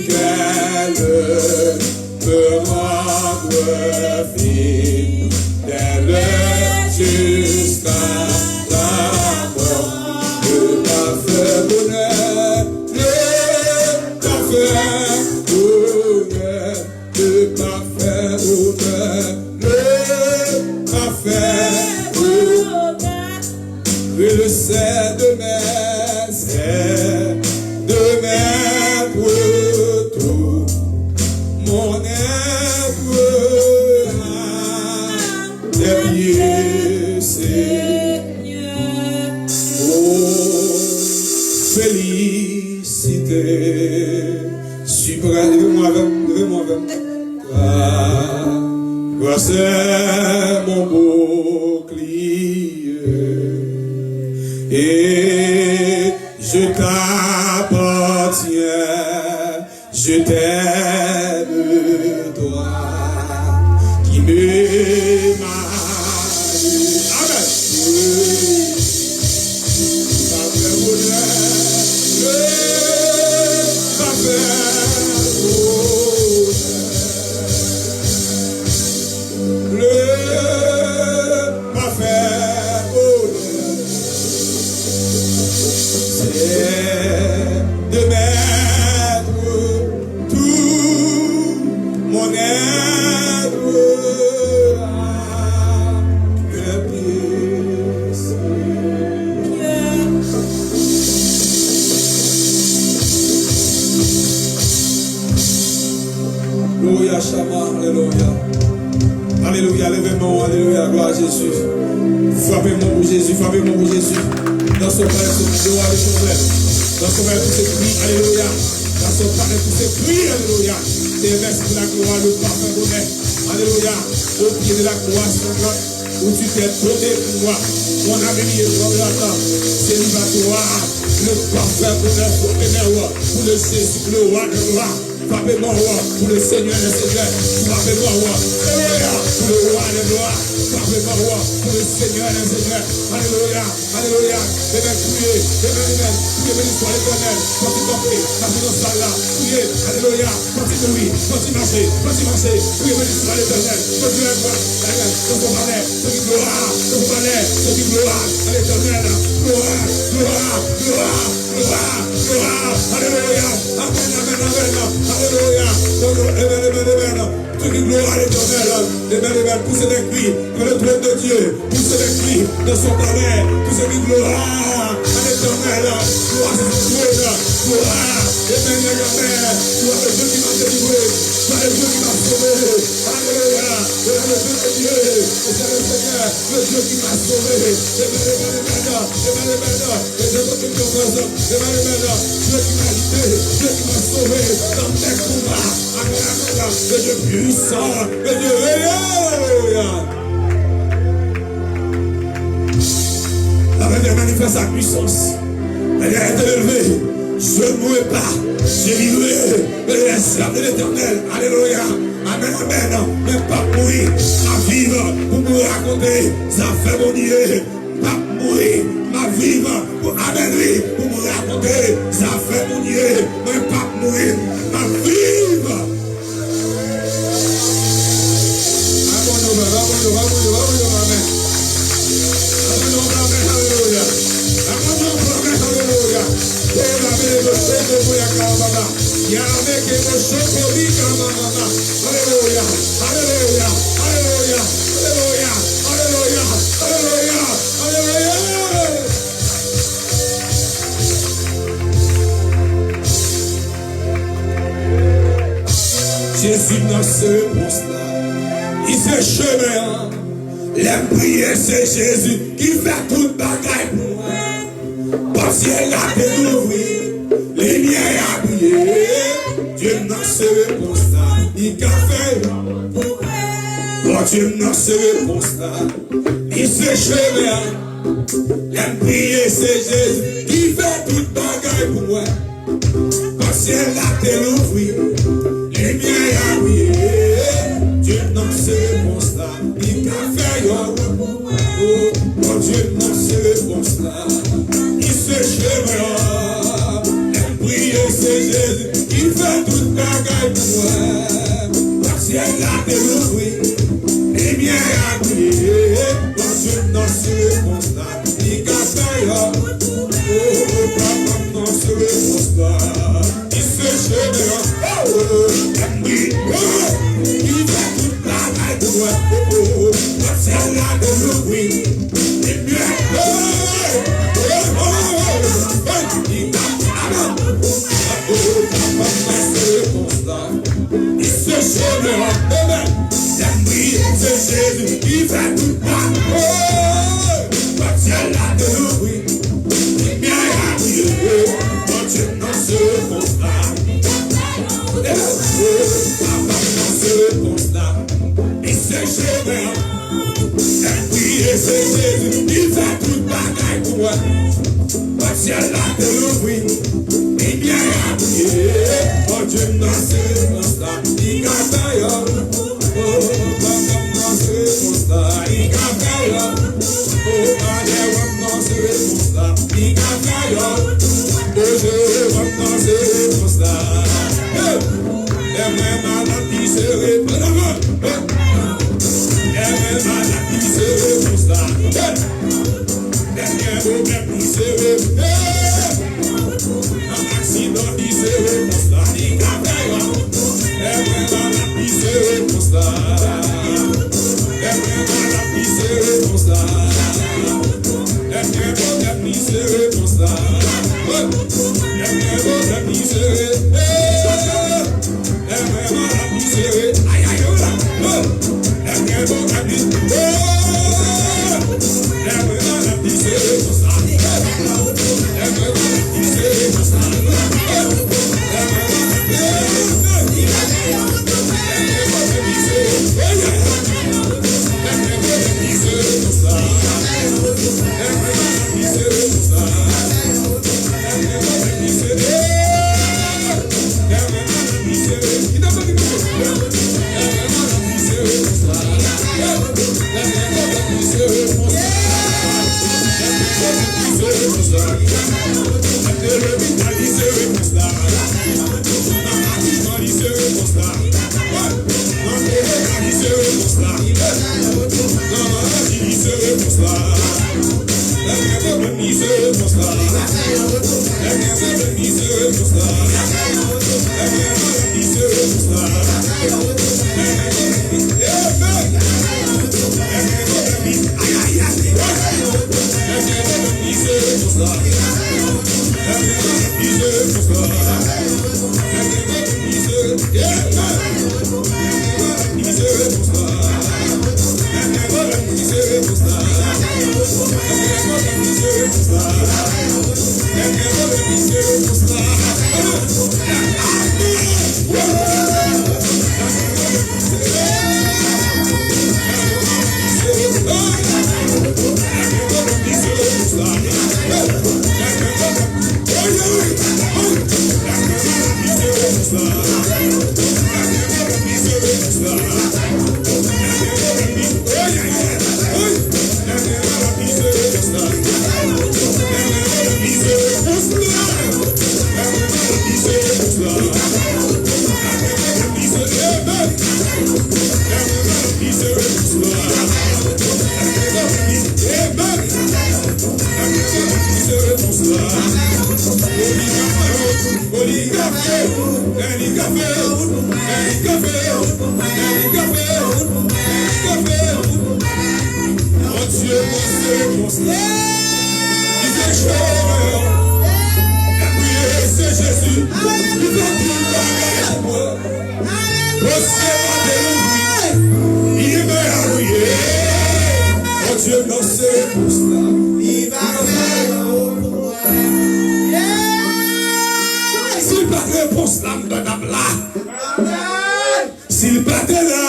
qu'elle me rende fidèle jusqu'à la mort. Le parfait bonheur, le parfait bonheur, le parfait bonheur, le parfait bonheur, levez-moi avec moi. Toi, c'est mon bouclier. Et je t'appartiens, je t'aime, toi, qui me marie. Amen. Alléluia, Shama, Alléluia. Alléluia, levez-moi, Alléluia, gloire à Jésus. Frappez-moi pour Jésus, frappez-moi pour Jésus. Dans son palais, tout ce gloire et son vrai. Dans son palais, tous ces cris, Alléluia. Dans son palais, tous ces cris, Alléluia. C'est merci pour la gloire, le parfum bonheur. Alléluia. Au pied de la croix, où tu t'es donné pour moi. Mon ami est comme la table. C'est l'évacuatoire. Le parfum bonheur pour le Jésus, le roi de roi. Frappez-moi, roi, pour le Seigneur des Seigneurs. Frappez-moi, roi. Alléluia. Pour le roi des rois. Frappez-moi, roi, pour le Seigneur des Seigneurs. Alléluia. Alléluia. Amen. Priez. Amen. Priez, béni soit l'Éternel. Continue d'entrer. Continue dans salle là. Priez. Alléluia. Continue, oui. Continue marcher. Continue marcher. Priez, béni soit l'Éternel. Continue à voir. Amen. Dans son palais. Ce qui gloire. Dans son palais. Ce qui gloire. À l'Éternel. Gloire. Gloire. Gloire. Gloire. Gloire. Alléluia. Amen. Amen. Amen. Alléluia. Amen. Tout qui gloire à l'Éternel. Amen. Poussez des cris dans le trône de Dieu. Poussez des cris dans son palais. Poussez des gloire à l'Éternel. Gloire à son trône. Gloire. Amen. Amen. Gloire à Dieu qui m'a délivré. Gloire à Dieu qui m'a sauvé. Alléluia. Gloire à Dieu de Dieu. Et c'est le Seigneur, le Dieu qui m'a sauvé. Dieu qui m'a guidé. Dieu qui m'a sauvé dans mes combats. Amen. Le Dieu puissant. Le Dieu réel. La manifeste sa puissance. Elle a été élevée. Je ne mourrai pas. J'ai livré l'esclave de l'Éternel. Alléluia. Amen, amen. Mais pas mourir. À vivre pour me raconter. Ça fait mon Dieu. Pas mourir. Ma vivre pour amen, pour me raconter. Ça fait mon Dieu. Mais pas mourir. Ma vivre. Jésus dans ce réponse-là, il fait chemin. L'aime prier, c'est Jésus qui fait toute bagaille pour moi. Parce qu'il a découvert, les miens à prier. Dieu dans ce réponse-là, il a fait pour moi. Dieu dans ce réponse-là, il fait chemin. L'aime prier, c'est Jésus qui fait toute bagaille pour moi. Parce qu'il a découvert. Les miens à prier, Dieu dans ces réponses-là, il a fait yon. Oh, Dieu dans ces réponses-là, il se chemin. Les prier, c'est Jésus, il fait toute bagaille pour moi. Parce qu'il a découvert, les miens à prier, Dieu dans ces réponses-là, il a fait yon. Oh, papa dans ces réponses-là, il se chemin. Oui, il va toute la night de moi. C'est là de nous, oui. Et bien, il se chômera. Oui, c'est Jésus qui fait toute la night. C'est là de nous, oui. Et bien, Dieu dans ce constat. c'est Jésus, il fait toute bagaille pour moi. Parce que là, te l'ouvrir, et bien appuyé. Oh Dieu, dans ces réponses-là, il a fait, oh, dans ces réponses-là, il a fait, oh, dans ces réponses-là, il a fait, oh, dans ces réponses-là. Et même à la vie, c'est réponse-là. Dernier problème, il s'est réveillé. Un accident, il s'est réveillé. Il a fait un. Et maintenant, il s'est réveillé. Et maintenant, il s'est réveillé. Dernier problème, il s'est réveillé. Dernier problème, il s'est réveillé. Et maintenant, il s'est réveillé. Aïe, aïe, aïe. Dernier problème, il s'est réveillé. S'il pas là,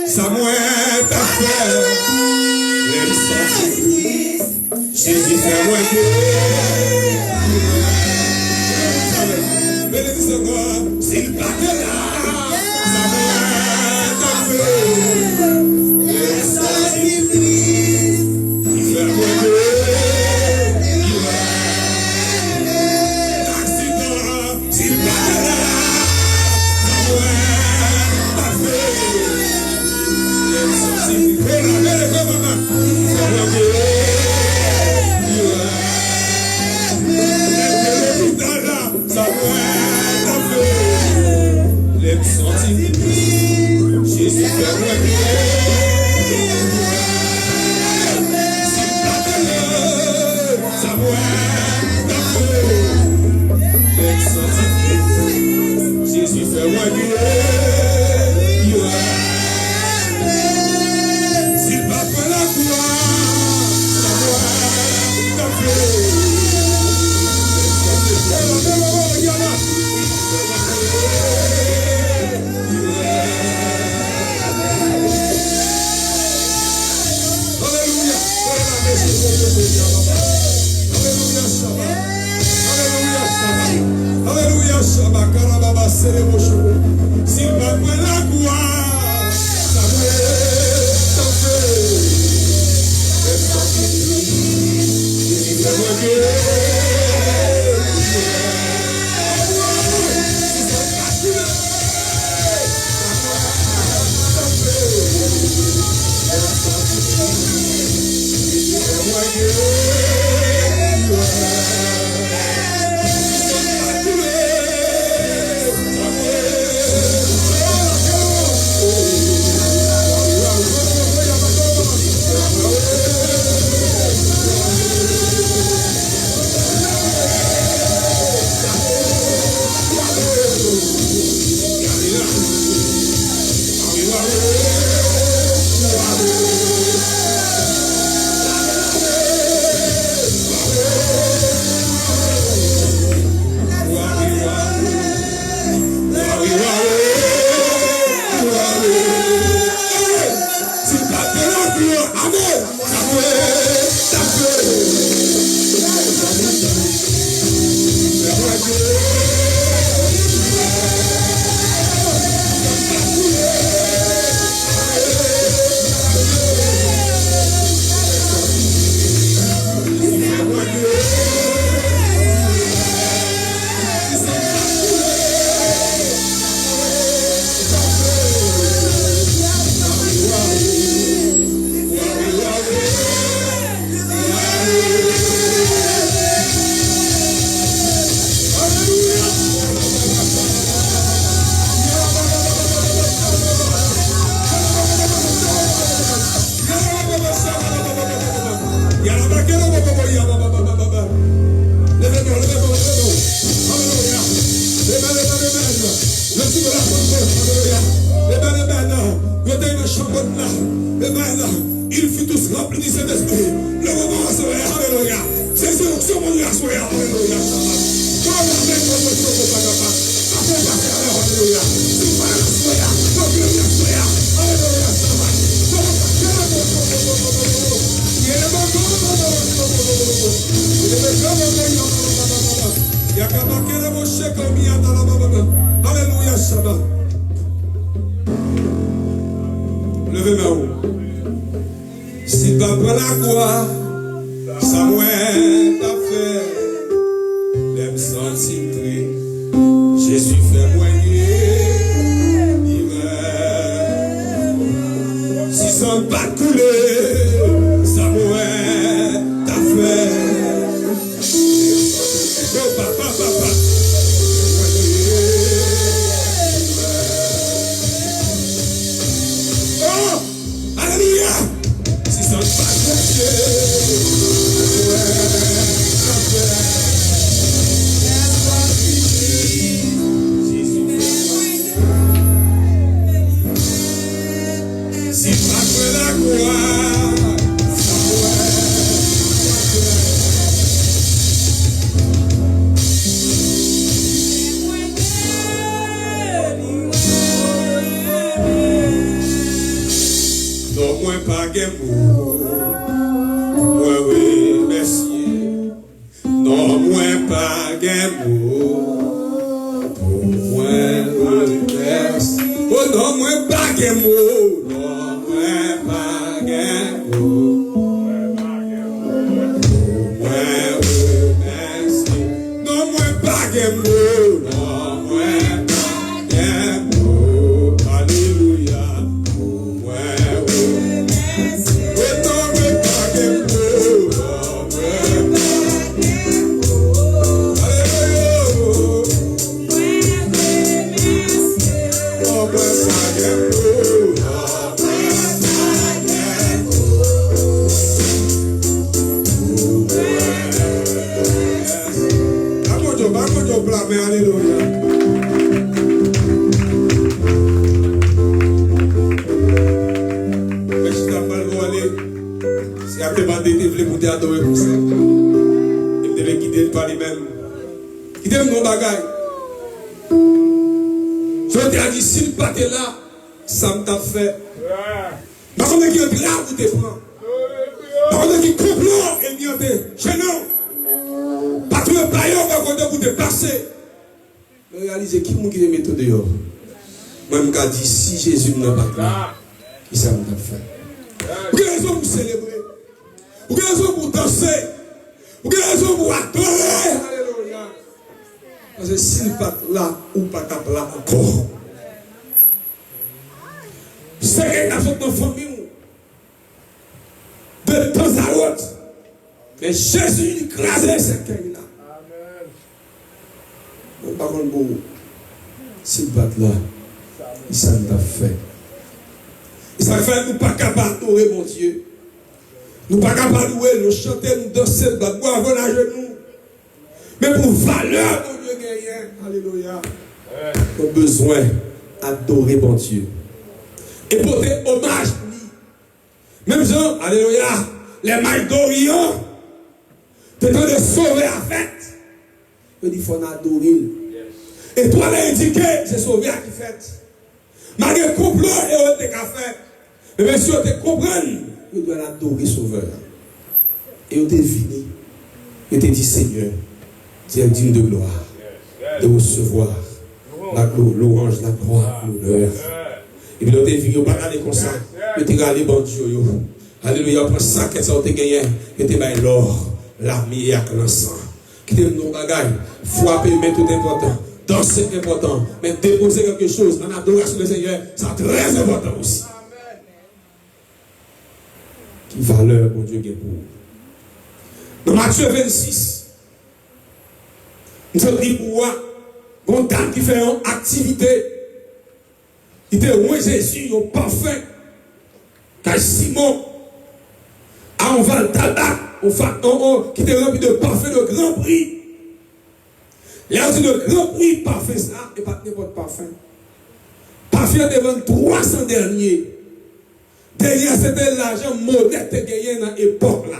ça mouette à faire. Jésus fait moins que. S'il pas là, ça mouette à faire. Il fait moins que. S'il pas là, Il fut tous remplis du Saint-Esprit. Le moment serait, alléluia. C'est sur mon Dieu, soyez, alléluia. Alléluia, Shabbat. Levez ma haut. Si papa la croix, Samuel t'a fait, l'aime sentir triste. Jésus fait moigner l'hiver. Si son pas coulé, Samuel t'a fait. Oh papa, papa. Oh, alléluia. Si son pas coulé, moi oui, merci. Non, moi pas gain pour moi merci. Oh non, moi pas gain non, moi pas gain pour moi merci. Non, moi pas gain non, moi pas gain alléluia. Alléluia. Mais je t'ai pas le aller. Si après bandé, tu voulais monter adorer pour ça. Il devait guider par lui-même. Il devait mon bagage. Je t'ai dit, s'il pas t'es là, ça me t'a fait. Par contre, qui est là, vous te prend. Par contre, qui complot, et bien t'es chez nous. Pas tout le paillon, par contre, vous te passer. Réalisez qui m'a dit méthode dehors. Moi, je me dis si Jésus n'a pas là, qui ça m'a fait. Vous avez raison pour célébrer. Vous avez raison pour danser. Vous avez raison pour adorer. Alléluia. Parce que s'il n'est pas là, ou pas là encore. C'est que dans notre famille, de temps à autre, Mais Jésus écrasait ces cailles-là. Amen. Par contre, bon, s'il bat là, il s'en a fait. Et ça fait nous pas capables d'adorer mon Dieu. Nous pas capables de louer, nous chanter, nous danser, nous boire avant la genou. Mais pour valeur, mon Dieu gagné. Alléluia. Nous avons besoin d'adorer mon Dieu. Et porter hommage pour lui. Même gens, alléluia, les mailles d'Orient, tu es en train de sauver la fête. Il dit, il faut adorer. Et toi, l'as indiqué, c'est sauver à qui fête. Malgré le complot, et on te fait. Mais bien sûr, tu comprends, tu dois l'adorer sauveur. Et on te venu. Et te dit, Seigneur, tu es digne de gloire, de recevoir la louange, la gloire, l'honneur. Et puis on te venu, on ne va pas aller comme ça. On te regarder bon Dieu. Alléluia, on prend ça, qu'est-ce qu'on te gagné. Et te met l'or, l'armée et l'encens. Qui te nous bagaille, frapper, mais tout important. Danser c'est important, mais déposer quelque chose en adoration du Seigneur, c'est très important aussi. Qui valeur, mon Dieu, est pour. Dans Matthieu 26, nous avons dit pour bon dame qui fait une activité, il était loin Jésus, il est parfait. Car Simon a un val tabac, qui était rempli de parfait de grand prix. Là, c'est le grand prix parfait, ça, et pas n'importe parfum. Parfum devant 300 derniers. Derrière, c'était l'argent modeste gagné dans l'époque là.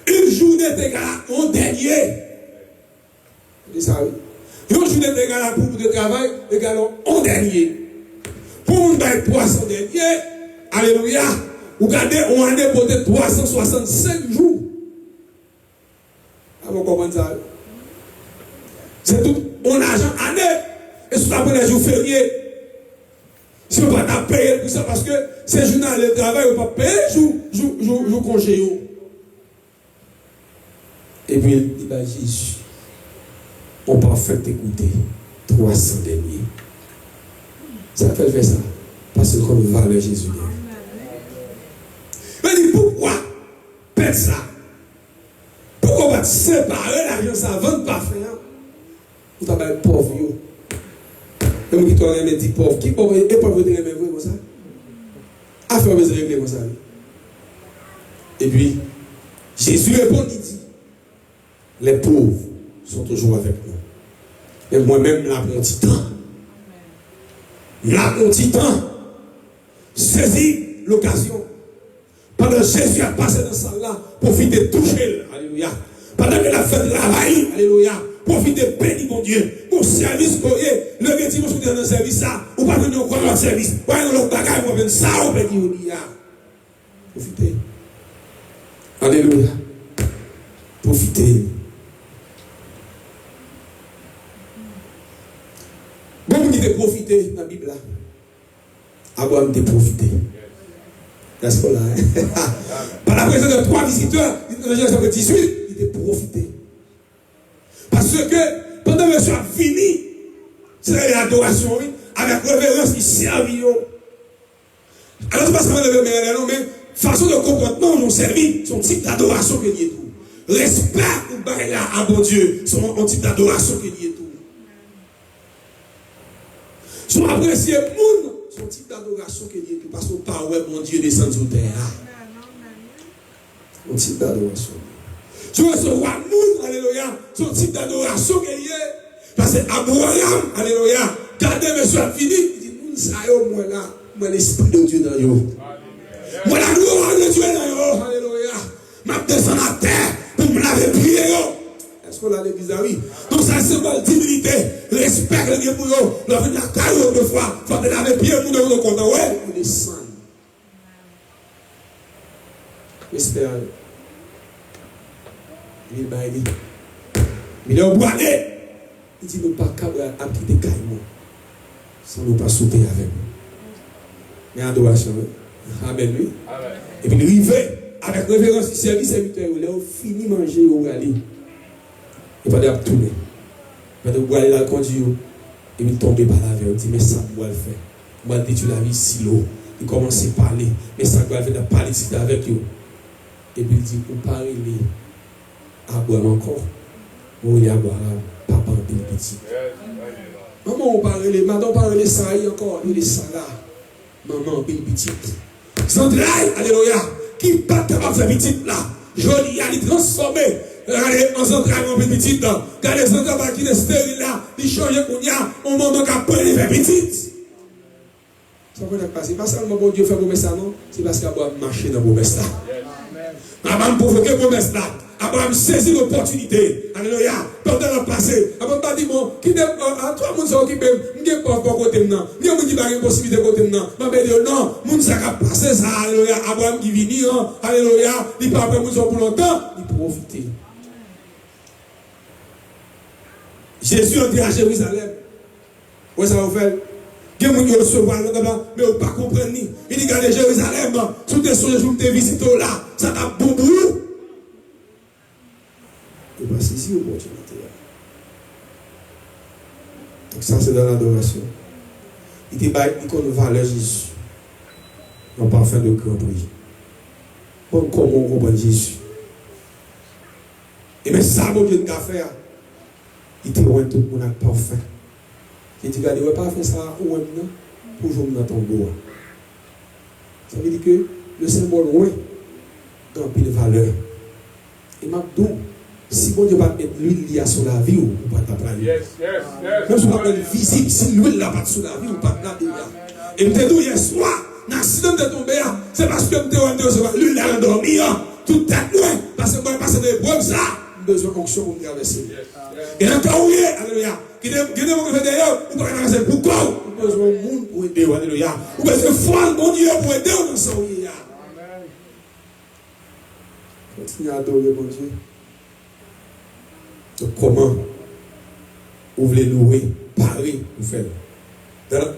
Une journée de gala, un dernier. Vous savez, une journée de gala pour le travail, également un dernier. Pour une 300 derniers, alléluia, vous regardez, on a déposé 365 jours. Vous comprenez ça? C'est tout mon argent année. Et sur la première jour férié. Si on ne va pas payer pour ça, parce que ces journaux de travail, on ne va pas payer jour congé. Et puis il dit à Jésus, on va faire écouter 300 derniers. Ça fait faire ça. Parce que comme valeur Jésus. Il dit pourquoi perdre ça? Pourquoi on va séparer l'argent, ça vendre parfait? Vous travaillez pauvre. Et vous qui avez dit pauvre. Qui pauvre et pauvre de remettre comme ça? Affaire de régler comme ça. Et puis, Jésus répond, il dit, les pauvres sont toujours avec nous. Et moi-même, là, pour un petit temps. Là, pour un petit temps. Saisis l'occasion. Pendant que Jésus a passé dans cette salle-là, profitez de toucher. Alléluia. Pendant que la fête travaille, alléluia. Profitez de bénir mon Dieu. Mon service, le métier, vous dans le service, ça, ou pas venir encore dans le service. Ou pas dans le bagage, vous venez ça, vous bénir. Profitez. Alléluia. Profitez. Bon, vous dites profiter dans la Bible là. Avant de profiter. N'est-ce pas là? Par la présence de 3 visiteurs, dans le chapitre 18, il était profité. Parce que pendant que je suis fini, c'est l'adoration, oui, avec révérence, il servit. Alors, c'est pas seulement le mais façon de comportement, on servi, son type d'adoration que lié tout. Respect ou bail là à bon Dieu, son type d'adoration que lié tout. Son apprécié monde, son type d'adoration que lié tout. Parce qu'on parle, ouais, mon Dieu descend sur terre. Son type d'adoration. Tu recevoir monde, alléluia, son type d'adoration qu'il y a. Parce que Abraham, alléluia, quand monsieur a fini, il dit, nous savons, moi là, moi l'esprit de Dieu dans yo. Moi la gloire de Dieu dans yo, alléluia. Je descends à terre pour me laver pied yo. Est-ce qu'on a l'église là, oui? Donc ça c'est une divinité, respect le Dieu pour yo. L'on vient à carreau de fois, faut te laver pied pour nous content, ouais, pour descendre. Respect. Il est au bois. Il dit, nous ne pouvons pas quitter Caïman sans nous pas sauter avec nous. Mais adoration. Amen, lui. Et puis, il arrive avec révérence du service serviteur. Il a fini de manger au aller. Il va dire tourner. Il va dire, aller là, conduire. Et puis, tomber par la vie. Il dit, mais ça, moi, le faire. Moi, détruire la vie si l'eau. Il commence à parler. Mais ça, doit faire de parler avec vous. Et puis il dit, on parle à boire encore. On y a boire papa en petit. Maman, on parle les madame, on parle les sailles encore, les salas. Maman en petite. Sandraille, alléluia, qui pas capable de faire petite là. Joli, elle est transformée. Regardez, en centrale, en petite là. Regardez, centrale qui est stérile là. Il change qu'on y a, on moment qu'à prendre les faire petite. Ça va pas passer. Pas seulement bon Dieu fait promesse ça, non. C'est parce qu'il doit marcher dans promesse là. Abraham provoquer promesse là. Abraham saisit l'opportunité. Alléluia. Pendant le passé. Abraham pas dit, bon, qui n'est pas, toi, mon soeur qui peut, m'gé pas pour côté maintenant. M'gé mon qui pas une possibilité côté maintenant. M'a dit, non, mon ça a passé ça. Alléluia. Abraham qui vient, alléluia. Il pas après mon soeur pour longtemps. Il profite. Jésus entré à Jérusalem. Où ça va faire? Il y a des gens qui recevoir, mais ils ne pas comprendre. Il dit, regardez Jérusalem, sous tes songes, je te visite là, ça t'a bon boulot. Et bien, c'est ici l'opportunité. Donc, ça, c'est dans l'adoration. Il dit, il connaît valeur Jésus. En parfum de grand prix. Bon, comment on comprend Jésus? Et bien, ça, mon Dieu, de faire. Il te rend tout le monde parfait. Il dit, regardez, on ne va pas faire ça ou maintenant pour jouer dans ton bois. Ça veut dire que le symbole, oui, dans une valeur. Et maintenant, si bon Dieu va mettre l'huile liée sur la vie, ou pas t'apprendre. Même si on va mettre visible, si l'huile n'a pas sur la vie, ou pas t'apprendre. Et je te dis, hier soir, si je suis tombé, c'est parce que je te recevoir l'huile est endormie, tout est loin, parce que je passe des épreuves, ça, j'ai besoin d'onction pour me traverser. Et encore, oui, alléluia. Qui est d'ailleurs, vous pouvez traverser pourquoi? Vous avez besoin de monde pour aider, alléluia. Vous avez besoin de foi, mon Dieu, pour aider dans ce oui. Continuez à adorer, mon Dieu. Donc, comment vous voulez louer, parer, vous faites?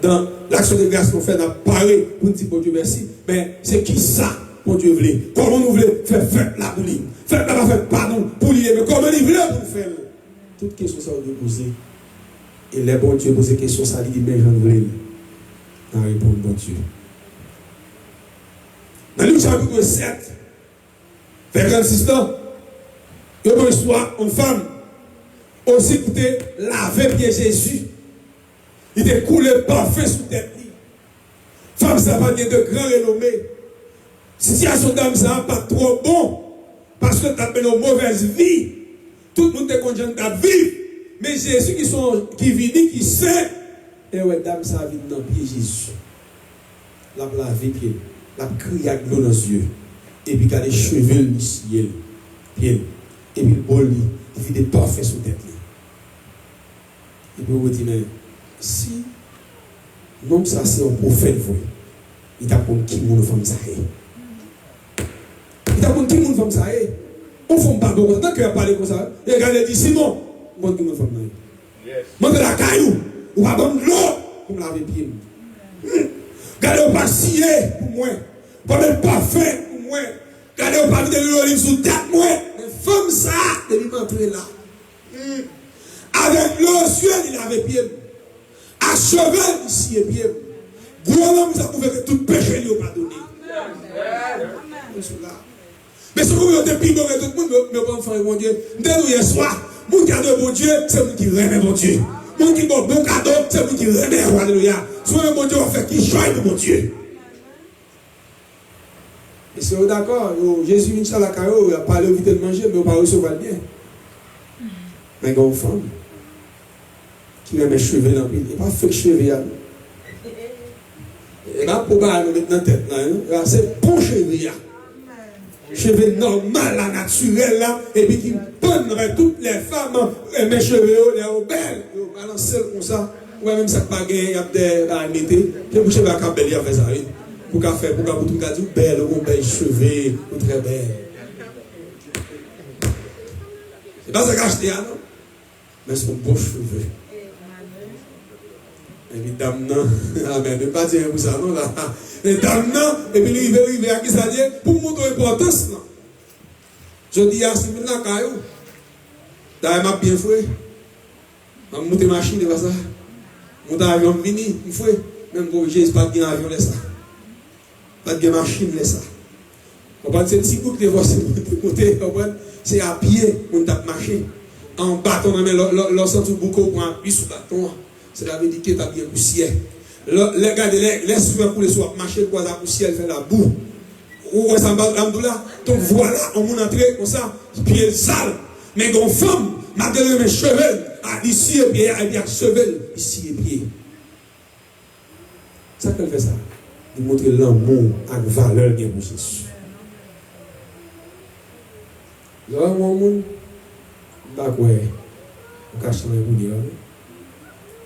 Dans l'action de grâce qu'on fait, on a paré pour dire, bon Dieu, merci. Mais c'est qui ça, mon Dieu, voulez? Comment nous voulons faire fête la pour lui? Fête la fête, pardon, pour lui, mais comment il voulait pour faire? Toutes questions, ça, on doit poser. Et les bons Dieu posent des questions, ça dit, mais j'en voulais. On répond, bon Dieu. Dans le chapitre 7, vers 36 ans, il y a une histoire, une femme, aussi pour te laver pied Jésus. Il te coulé parfait sous tête. Femme, ça va bien de grand renommée. Situation d'âme, ça va pas trop bon. Parce que tu as fait une mauvaise vie. Tout le monde te conduit à vivre. Mais Jésus qui vit, qui sait. Et ouais, dame, ça vit dans le pied Jésus. La laver pied. La crié avec l'eau dans les yeux. Et puis, il y a des cheveux ici. Pied. Et puis, le bol, il fait des parfaits sous tête. Et puis, vous dites, mais si, non, ça c'est un prophète, vous. Il t'a pour qui mon femme ça est. Il t'a pour qui mon femme ça est. On ne fait pas comme ça. Tant qu'il a parlé comme ça, et regardez, dit Simon, moi qui mon femme ça est. Moi de la caillou, ou pas bon de l'eau, pour me laver les pieds. Regardez, on pas scier pour moi. Pas même parfait pour moi. Regardez, on pas de l'olive sous tête moi. Mais femme ça, depuis m'entrer là. Avec l'eau, il avait pied. À cheval, ici et pied. Gros homme, ça pouvait que tout péché lui pardonné. Mais ce que vous avez dit, tout le monde, mais pas faire mon Dieu. Dès hier soir, mon cadeau, bon Dieu, c'est moi qui remet mon Dieu. Mon qui bon cadeau, c'est moi qui remet, alléluia. Soit mon Dieu va faire qui joie de mon Dieu. Et si vous êtes d'accord, Jésus vient à la caillou, il a parlé vite de manger, mais il va pas recevoir bien. Mais il y a une femme qui met mes cheveux dans le pied. Il n'a pas fait que cheveux. Il n'a pas mettre dans la tête. C'est bon cheveux. Cheveux normal, naturel, là, et puis qui prennent toutes les femmes, mes cheveux, les belles, ils balancent comme ça. Ou même ça pas gagné, il y a des métiers. Je me suis dit, il y a ça. Pour qu'à faire, pour qu'à tout le monde belle, ou belle cheveux, ou très belle. C'est pas ça que j'ai acheté, non? Mais c'est un beau cheveux. Et puis, dame, non. Amen. Ne pas dire pour ça, non, là. Et dame, non. Et puis, il veut arriver à qui ça dit, pour montrer l'importance, non. Je dis, ah, c'est maintenant, caillou. D'ailleurs, m'a bien foué. M'a monté machine, c'est pas ça. Monter avion, mini, il faut. Même pour Jésus, pas de avion, laisse ça. Pas de machine, laisse ça. C'est un petit coup de voici côté, c'est à pied, on tape marcher. En bâton, l'ensemble du boucou pour appuyer sur le bâton. C'est la vérité qui est bien poussière. Regardez, laisse-moi pour les soirs marcher, quoi, la poussière, elle fait la boue. Ou ça va là. Donc voilà, on monte entrer comme ça, pied sale. Mais une femme, malgré mes cheveux, ici et pied, elle a cheveux, ici et pied. Ça qu'elle fait ça. Il montre l'amour avec valeur de Jésus. Là, mon monde, d'accord, on cache dans les bouliers.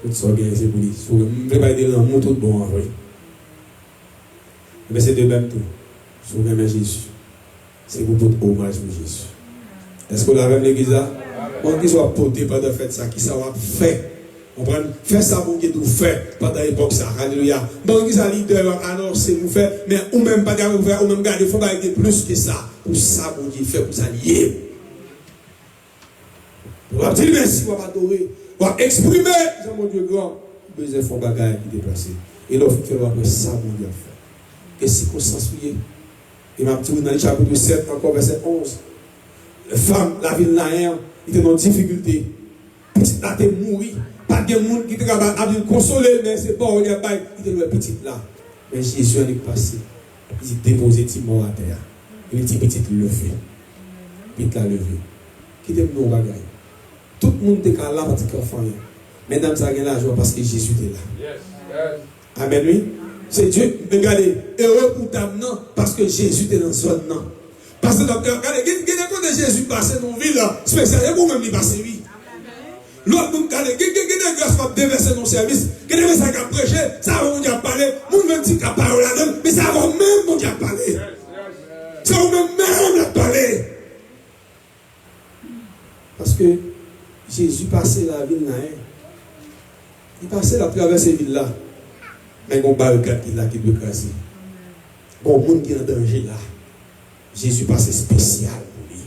Tout ça, c'est pour lui. Je ne vais pas dire l'amour tout bon en vrai. Mais c'est de même tout. Si vous aimez Jésus, c'est pour votre hommage pour Jésus. Est-ce que vous l'avez l'église là? On qui soit porté par de fait ça, qui ça va faire. On prend, faire ça pour que vous faites pendant l'époque ça. Alléluia. Bon, qui ça leader, alors c'est vous faire, mais ou même pas garder vous faire, ou même garder, il faut pas être plus que ça. Pour ça, bon Dieu fait, pour ça lier. On va dire merci, on va adorer. On va exprimer, mon Dieu grand, besoin de faire bagaille qui déplacer. Et l'offre fait après ça, mon Dieu fait. Et si qu'on s'en souvient, et ma petite dans le chapitre 7, encore verset 11, les femmes, la ville là, ils étaient en difficulté. Petite là, t'es mouru. Pas de monde qui travaille à consoler, mais c'est pas, il y a pas, il était petite là. Mais Jésus en est passé. Il a déposé petit mort à terre. Il dit petite levé. Petite la levé. Qui t'aime nous bagaille. Tout le monde est là parce qu'il enfant. Mesdames, ça gagne la joie parce que Jésus est là. Amen, oui. C'est Dieu. Regardez, heureux pour ta non, parce que Jésus est dans zone non. Parce que regardez, quand Jésus passe dans une ville spéciale, vous-même il passe, oui. L'autre, regardez, regardez, grâce à déverser dans le service, regardez, ça a prêché, ça va on a parlé, mon même dit qu'à parler là-dedans, mais ça va même on a parlé. Ça va même la parler. Parce que Jésus passait la ville là, il passait à travers ces villes-là. Mais il y a un barricade qui doit casser. Bon, le monde qui est en danger là. Jésus passait spécial pour lui.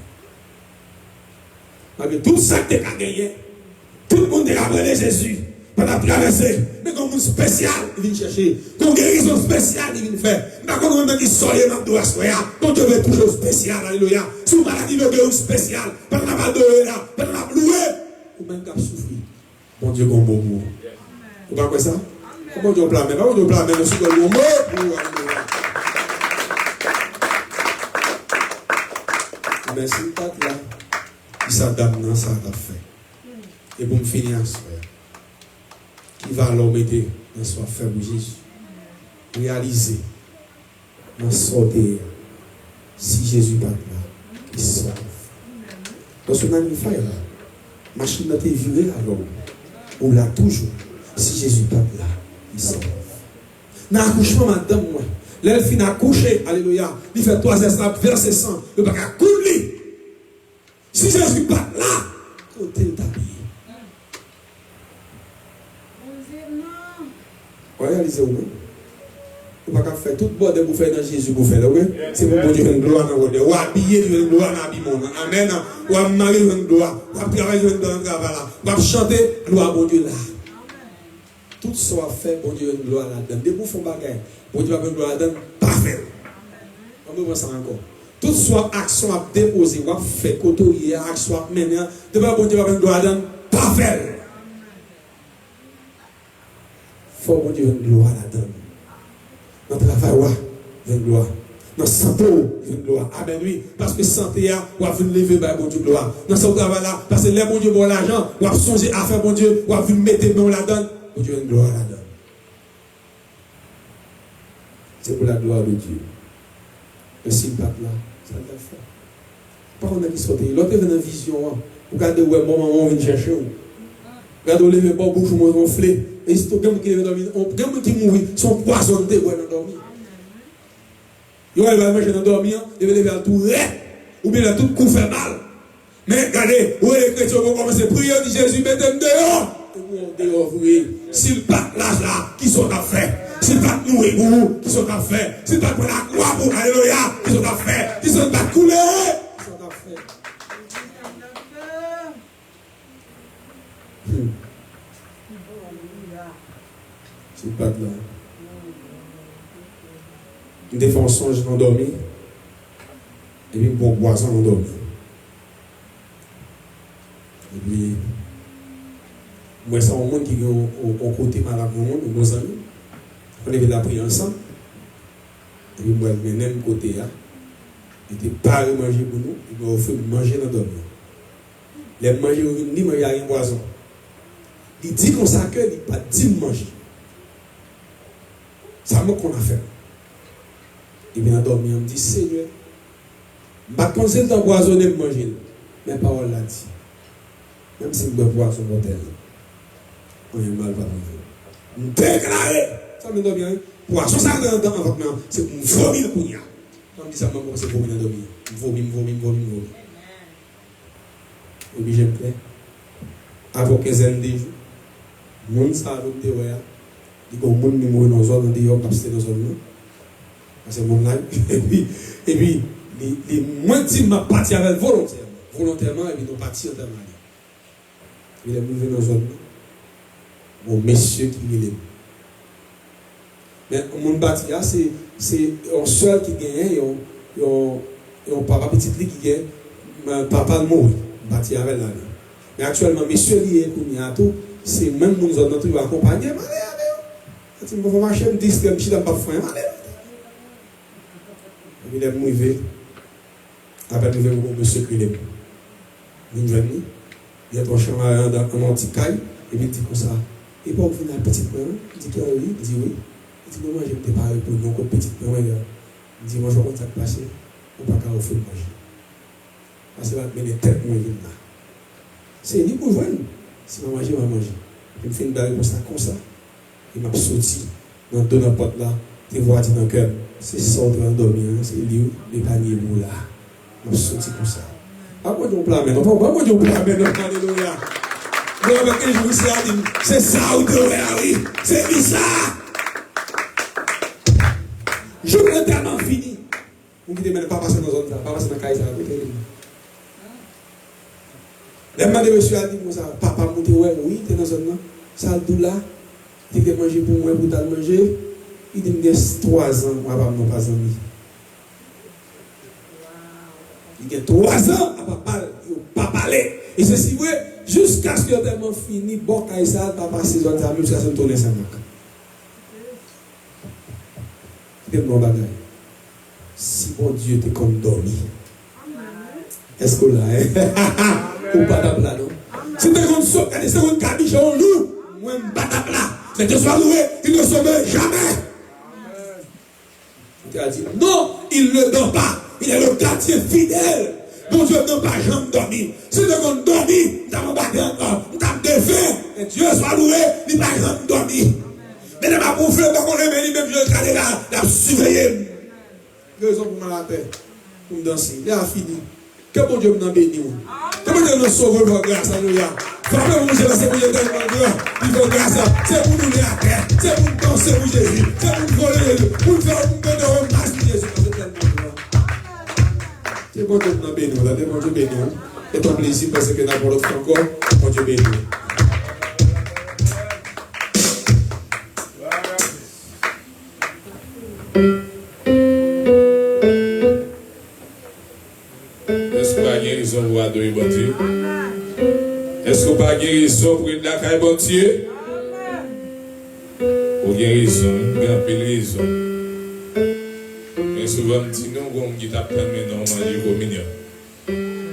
Malgré tout ça que tu as gagné, tout le monde est appelé Jésus. Pendant traverser, mais comme un spécial, il vient chercher. Comme guérison spéciale, il vient faire. Mais comme on dit, soyez dans le soya. Donc tu veux toujours spécial, alléluia. Si vous maladie, vous avez un spécial. Pendant la balle là, pendant la loué, ou même qu'à souffrir. Mon Dieu, bon mot. Vous ne pas ça? Comment Dieu blâme? Comment Dieu blâme? Mais aussi, bon mot. Mais si vous êtes là, il s'adapte dans ça qu'a fait. Et pour me finir, qui va alors mettre dans son faible Jésus. Réaliser, dans sortir, si Jésus n'est pas là, il sauve. Dans son amplifier là, machine n'a été virée alors, on l'a toujours. Si Jésus n'est pas là, il sauve. Dans l'accouchement, madame, moi, l'elfine a couché, alléluia, il fait 3 heures, verset 100, il ne peut pas couler. Si Jésus n'est pas là, côté le tapis. Réalisez vous. Vous ne pouvez pas faire tout le bordel que vous faites dans Jésus, vous faites. C'est pour que Dieu fasse une gloire dans votre vie. Vous habillez une gloire dans l'habillement. Amen. Vous mariez une gloire. Vous travaillez dans le travail. Vous chanter gloire à Dieu là. Tout ce soit fait, bon Dieu une gloire là-dedans. Dès que vous faites des bagages, bon Dieu va une gloire là-dedans. Parfait. On me voit ça encore. Tout soit action à déposer, vous faites côtoyer, action à mener. Dès que bon Dieu va une gloire là-dedans. Parfait. Faut bon Dieu une gloire là-dedans. Dans le travail, il y a une gloire. Dans le santé, il y a une gloire. Amen, oui. Parce que santé, on va venir lever par bon Dieu gloire. Dans ce travail-là, parce que les bon Dieu, bon l'argent, on va songer à faire bon Dieu, on va venir mettre bon là-dedans. Bon Dieu, une gloire là-dedans. C'est pour la gloire de Dieu. Mais s'il ne pas là, ça va le faire. Par contre, qui sauter. L'autre est dans la vision. Vous regardez où est mon maman vient chercher. Regardez où lever pas bouche, mon flé. Et si tu as quelqu'un qui est dormi, quelqu'un qui mourit, son poison de où est dormi. Il va manger dans dormir, il va lever à tout raide, ou bien à tout coup fait mal. Mais regardez, où est les chrétiens vont commencer à prier, dit Jésus, mettez-moi dehors. Et vous dehors, oui. S'il pas l'âge là, qui sont à faire. S'il pas mourir pour vous, qui sont à faire. S'il pas pour la gloire pour alléluia, qui sont à faire. Qui sont pas couler, qui sont à faire. C'est pas de là. Une défense, je m'endormi. Et puis, bon, boisson, on dormir. Et puis, moi, c'est un monde qui est au côté malade, nos amis. On est là prier ensemble. Et puis, moi, je même côté là. Il était pas manger pour nous. Il m'a offert de manger dans le dormir. Les manger, ni manger à une boisson. Il dit qu'on s'accueille, il n'a pas dit de manger. C'est ça qu'on a fait. Et bien, dormir, on me dit, Seigneur, je ne vais pas penser de t'empoisonner de manger. Mais la parole l'a dit. Même si je bois poisson mortel, on est mal pas manger. On déclare. Ça me donne bien. Poisson, ça dans votre main, c'est pour vomir le couillard. On me dit ça, maman, c'est pour vomir dormir. Vomir. Et puis, j'aime bien. Avant 15 ans de jours, le monde ça a adopté, ouais. Il y a des gens qui mourent dans la zone, qui ont capté dans la zone. C'est mon live. Et puis, les moins de m'a parti avec volontairement, et puis ils ont parti en termes de il est venu dans la zone. Bon, messieurs qui l'est. Mais mon bâti, c'est un seul qui gagne, et un papa petit qui gagne, un papa mort, bâti avec la vie. Mais actuellement, messieurs liés, c'est même mon zone qui va accompagner. Si je vais marcher, je me dis que je ne suis pas fou. Il est mouillé. Après, il y a un monsieur qui est il y a un champ en anti-caille, et il dit comme ça. Et pour venir à la petite main, il dit que oui, il dit oui. Il dit non, moi je me prépare pour une autre petite main. Il dit moi je vais ça passer, on ne va pas offrir manger. Parce que va mettre les têtes là. C'est ni pour joindre. Si je manger, je vais manger. Il me fait une balle comme ça. Il m'a sorti dans deux porte là, tes voix dans le cœur. C'est ça, on va dormir, c'est lui, les paniers là. Il m'a sorti comme ça. Pas moi, je plains maintenant. Pas moi, je plains maintenant. Alléluia. C'est ça, oui. C'est ça. Je voulais tellement fini. Vous me dites, mais pas passer dans la zone, pas passer dans la caille. Les madame monsieur a dit, papa, monte, oui, tu es dans la zone là. Ça a tout là. Tu as mangé pour moi, pour t'as manger. Il dit, il y a 3 ans, moi, papa, non, pas ami. Il y a 3 ans, papa, il n'a pas parlé. Et ceci, oui, jusqu'à ce qu'il ait tellement fini, bon, quand il a passé 6 ans, jusqu'à ce qu'il tourne 5 ans. C'est mon bagage. Si mon Dieu était comme dormi, est-ce que là, ou pas d'abla, non? Si tu es comme ça, quand tu es comme cabichon, loup, moi, je ne pas d'abla. Mais Dieu soit loué, il ne sauve jamais. Il a dit, non, il ne dort pas. Il est le quartier fidèle. Bon Dieu n'a pas jamais dormi. Si nous avons dormi, nous avons battu encore. Nous avons défait. Et Dieu soit loué, il n'a pas jamais dormi. Mais nous avons bouffé, nous avons aimé, même Dieu est là, nous avons surveillé. Raison pour la paix, pour me danser. Il a fini. Que bon Dieu nous bénisse. Que bon Dieu nous sauve par grâce. Alléluia. Frappez-vous, c'est pour Dieu tellement grand. Il faut grâce. C'est pour nous les à terre. C'est pour nous danser pour Jésus. C'est pour nous voler. Pour nous faire un peu de remarque pour Jésus. C'est tellement grand. C'est bon Dieu nous bénisse. C'est bon Dieu bénisse. Et ton plaisir parce que n'importe quoi encore. Bon Dieu bénisse. Est-ce que pas guérison pour adorer bon Dieu? Est-ce que pas guérison pour être la caille bon Dieu? Pour guérison, grand raison. Mais souvent, on dit non, on dit t'as plein de non, manger communion.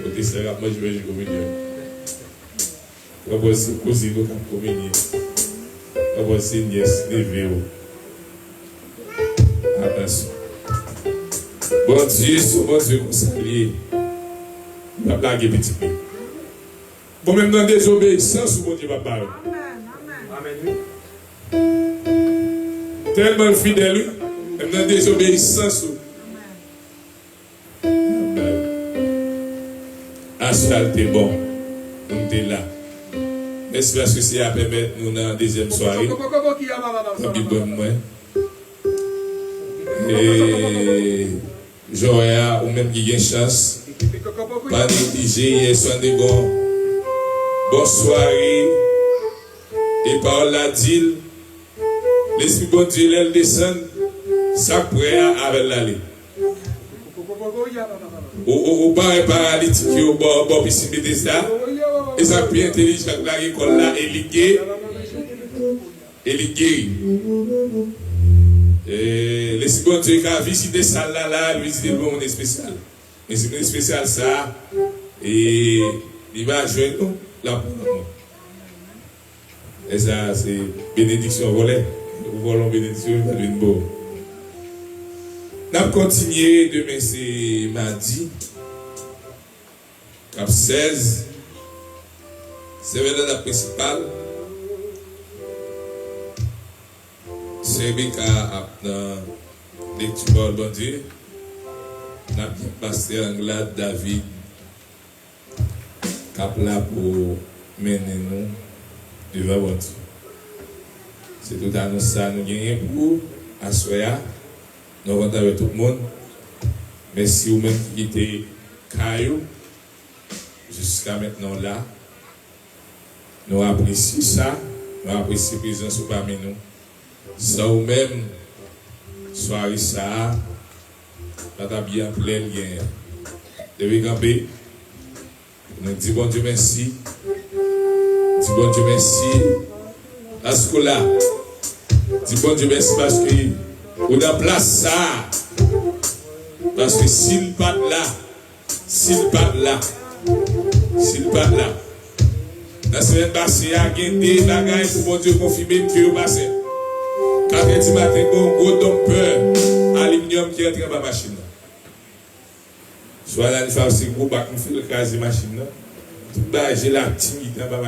Côté c'est là, moi je vais manger communion. On va aussi causer le cap communion. On va aussi nièce lever. Attention. Bon Dieu, bon Dieu consacré. La blague petit peu. Bon, même dans la désobéissance, bon Dieu va parler. Amen. Tellement fidèle, même dans la désobéissance. Asphalte est bon. On est là. Est-ce que c'est à permettre nous dans la deuxième soirée? Et j'aurais ou même qui a une chance. Pas négliger hier soir de bon. Bonne soirée. Et par la dit, l'Esprit bon Dieu, elle descend. Ça pourrait avec l'aller. Au bar paralytique, au bord piscine Bethesda. Et ça plus intelligent que la école là, et ligué. Et les secondes qui ont visité ça là, lui dit bon, on est spécial. Mais c'est spécial ça. Et il va jouer nous là. Et ça, c'est bénédiction volée. Nous volons bénédiction, ça devient beau. Nous allons continuer demain, c'est mardi. Cap 16. C'est vraiment la principale. C'est bien qu'à dans lecture bon Dieu. Nous avons pasteur Anglade David. Cap là pour mener nous devant bon Dieu. C'est tout annonce ça nous gagnons pour assoya. Nous rentrons avec tout le monde. Merci aux mêmes qui étaient caillou jusqu'à maintenant là. Nous apprécions ça. Nous apprécions la présence parmi nous. Ça ou même, soirée ça, pas bien plein lien. Devez camper. Nous disons bon Dieu merci. Dis bon Dieu merci. Parce que là, dis bon Dieu merci parce que on a place ça. Parce que s'il pas là, la semaine passée, il y a des bagages pour mon Dieu confirmer que vous passez. 4h du matin, bon, gros dompeur, aluminium qui rentre dans la machine. Soit là, il faut aussi gros bac, il faut le caser machine. Tout bas, j'ai la timide dans la machine.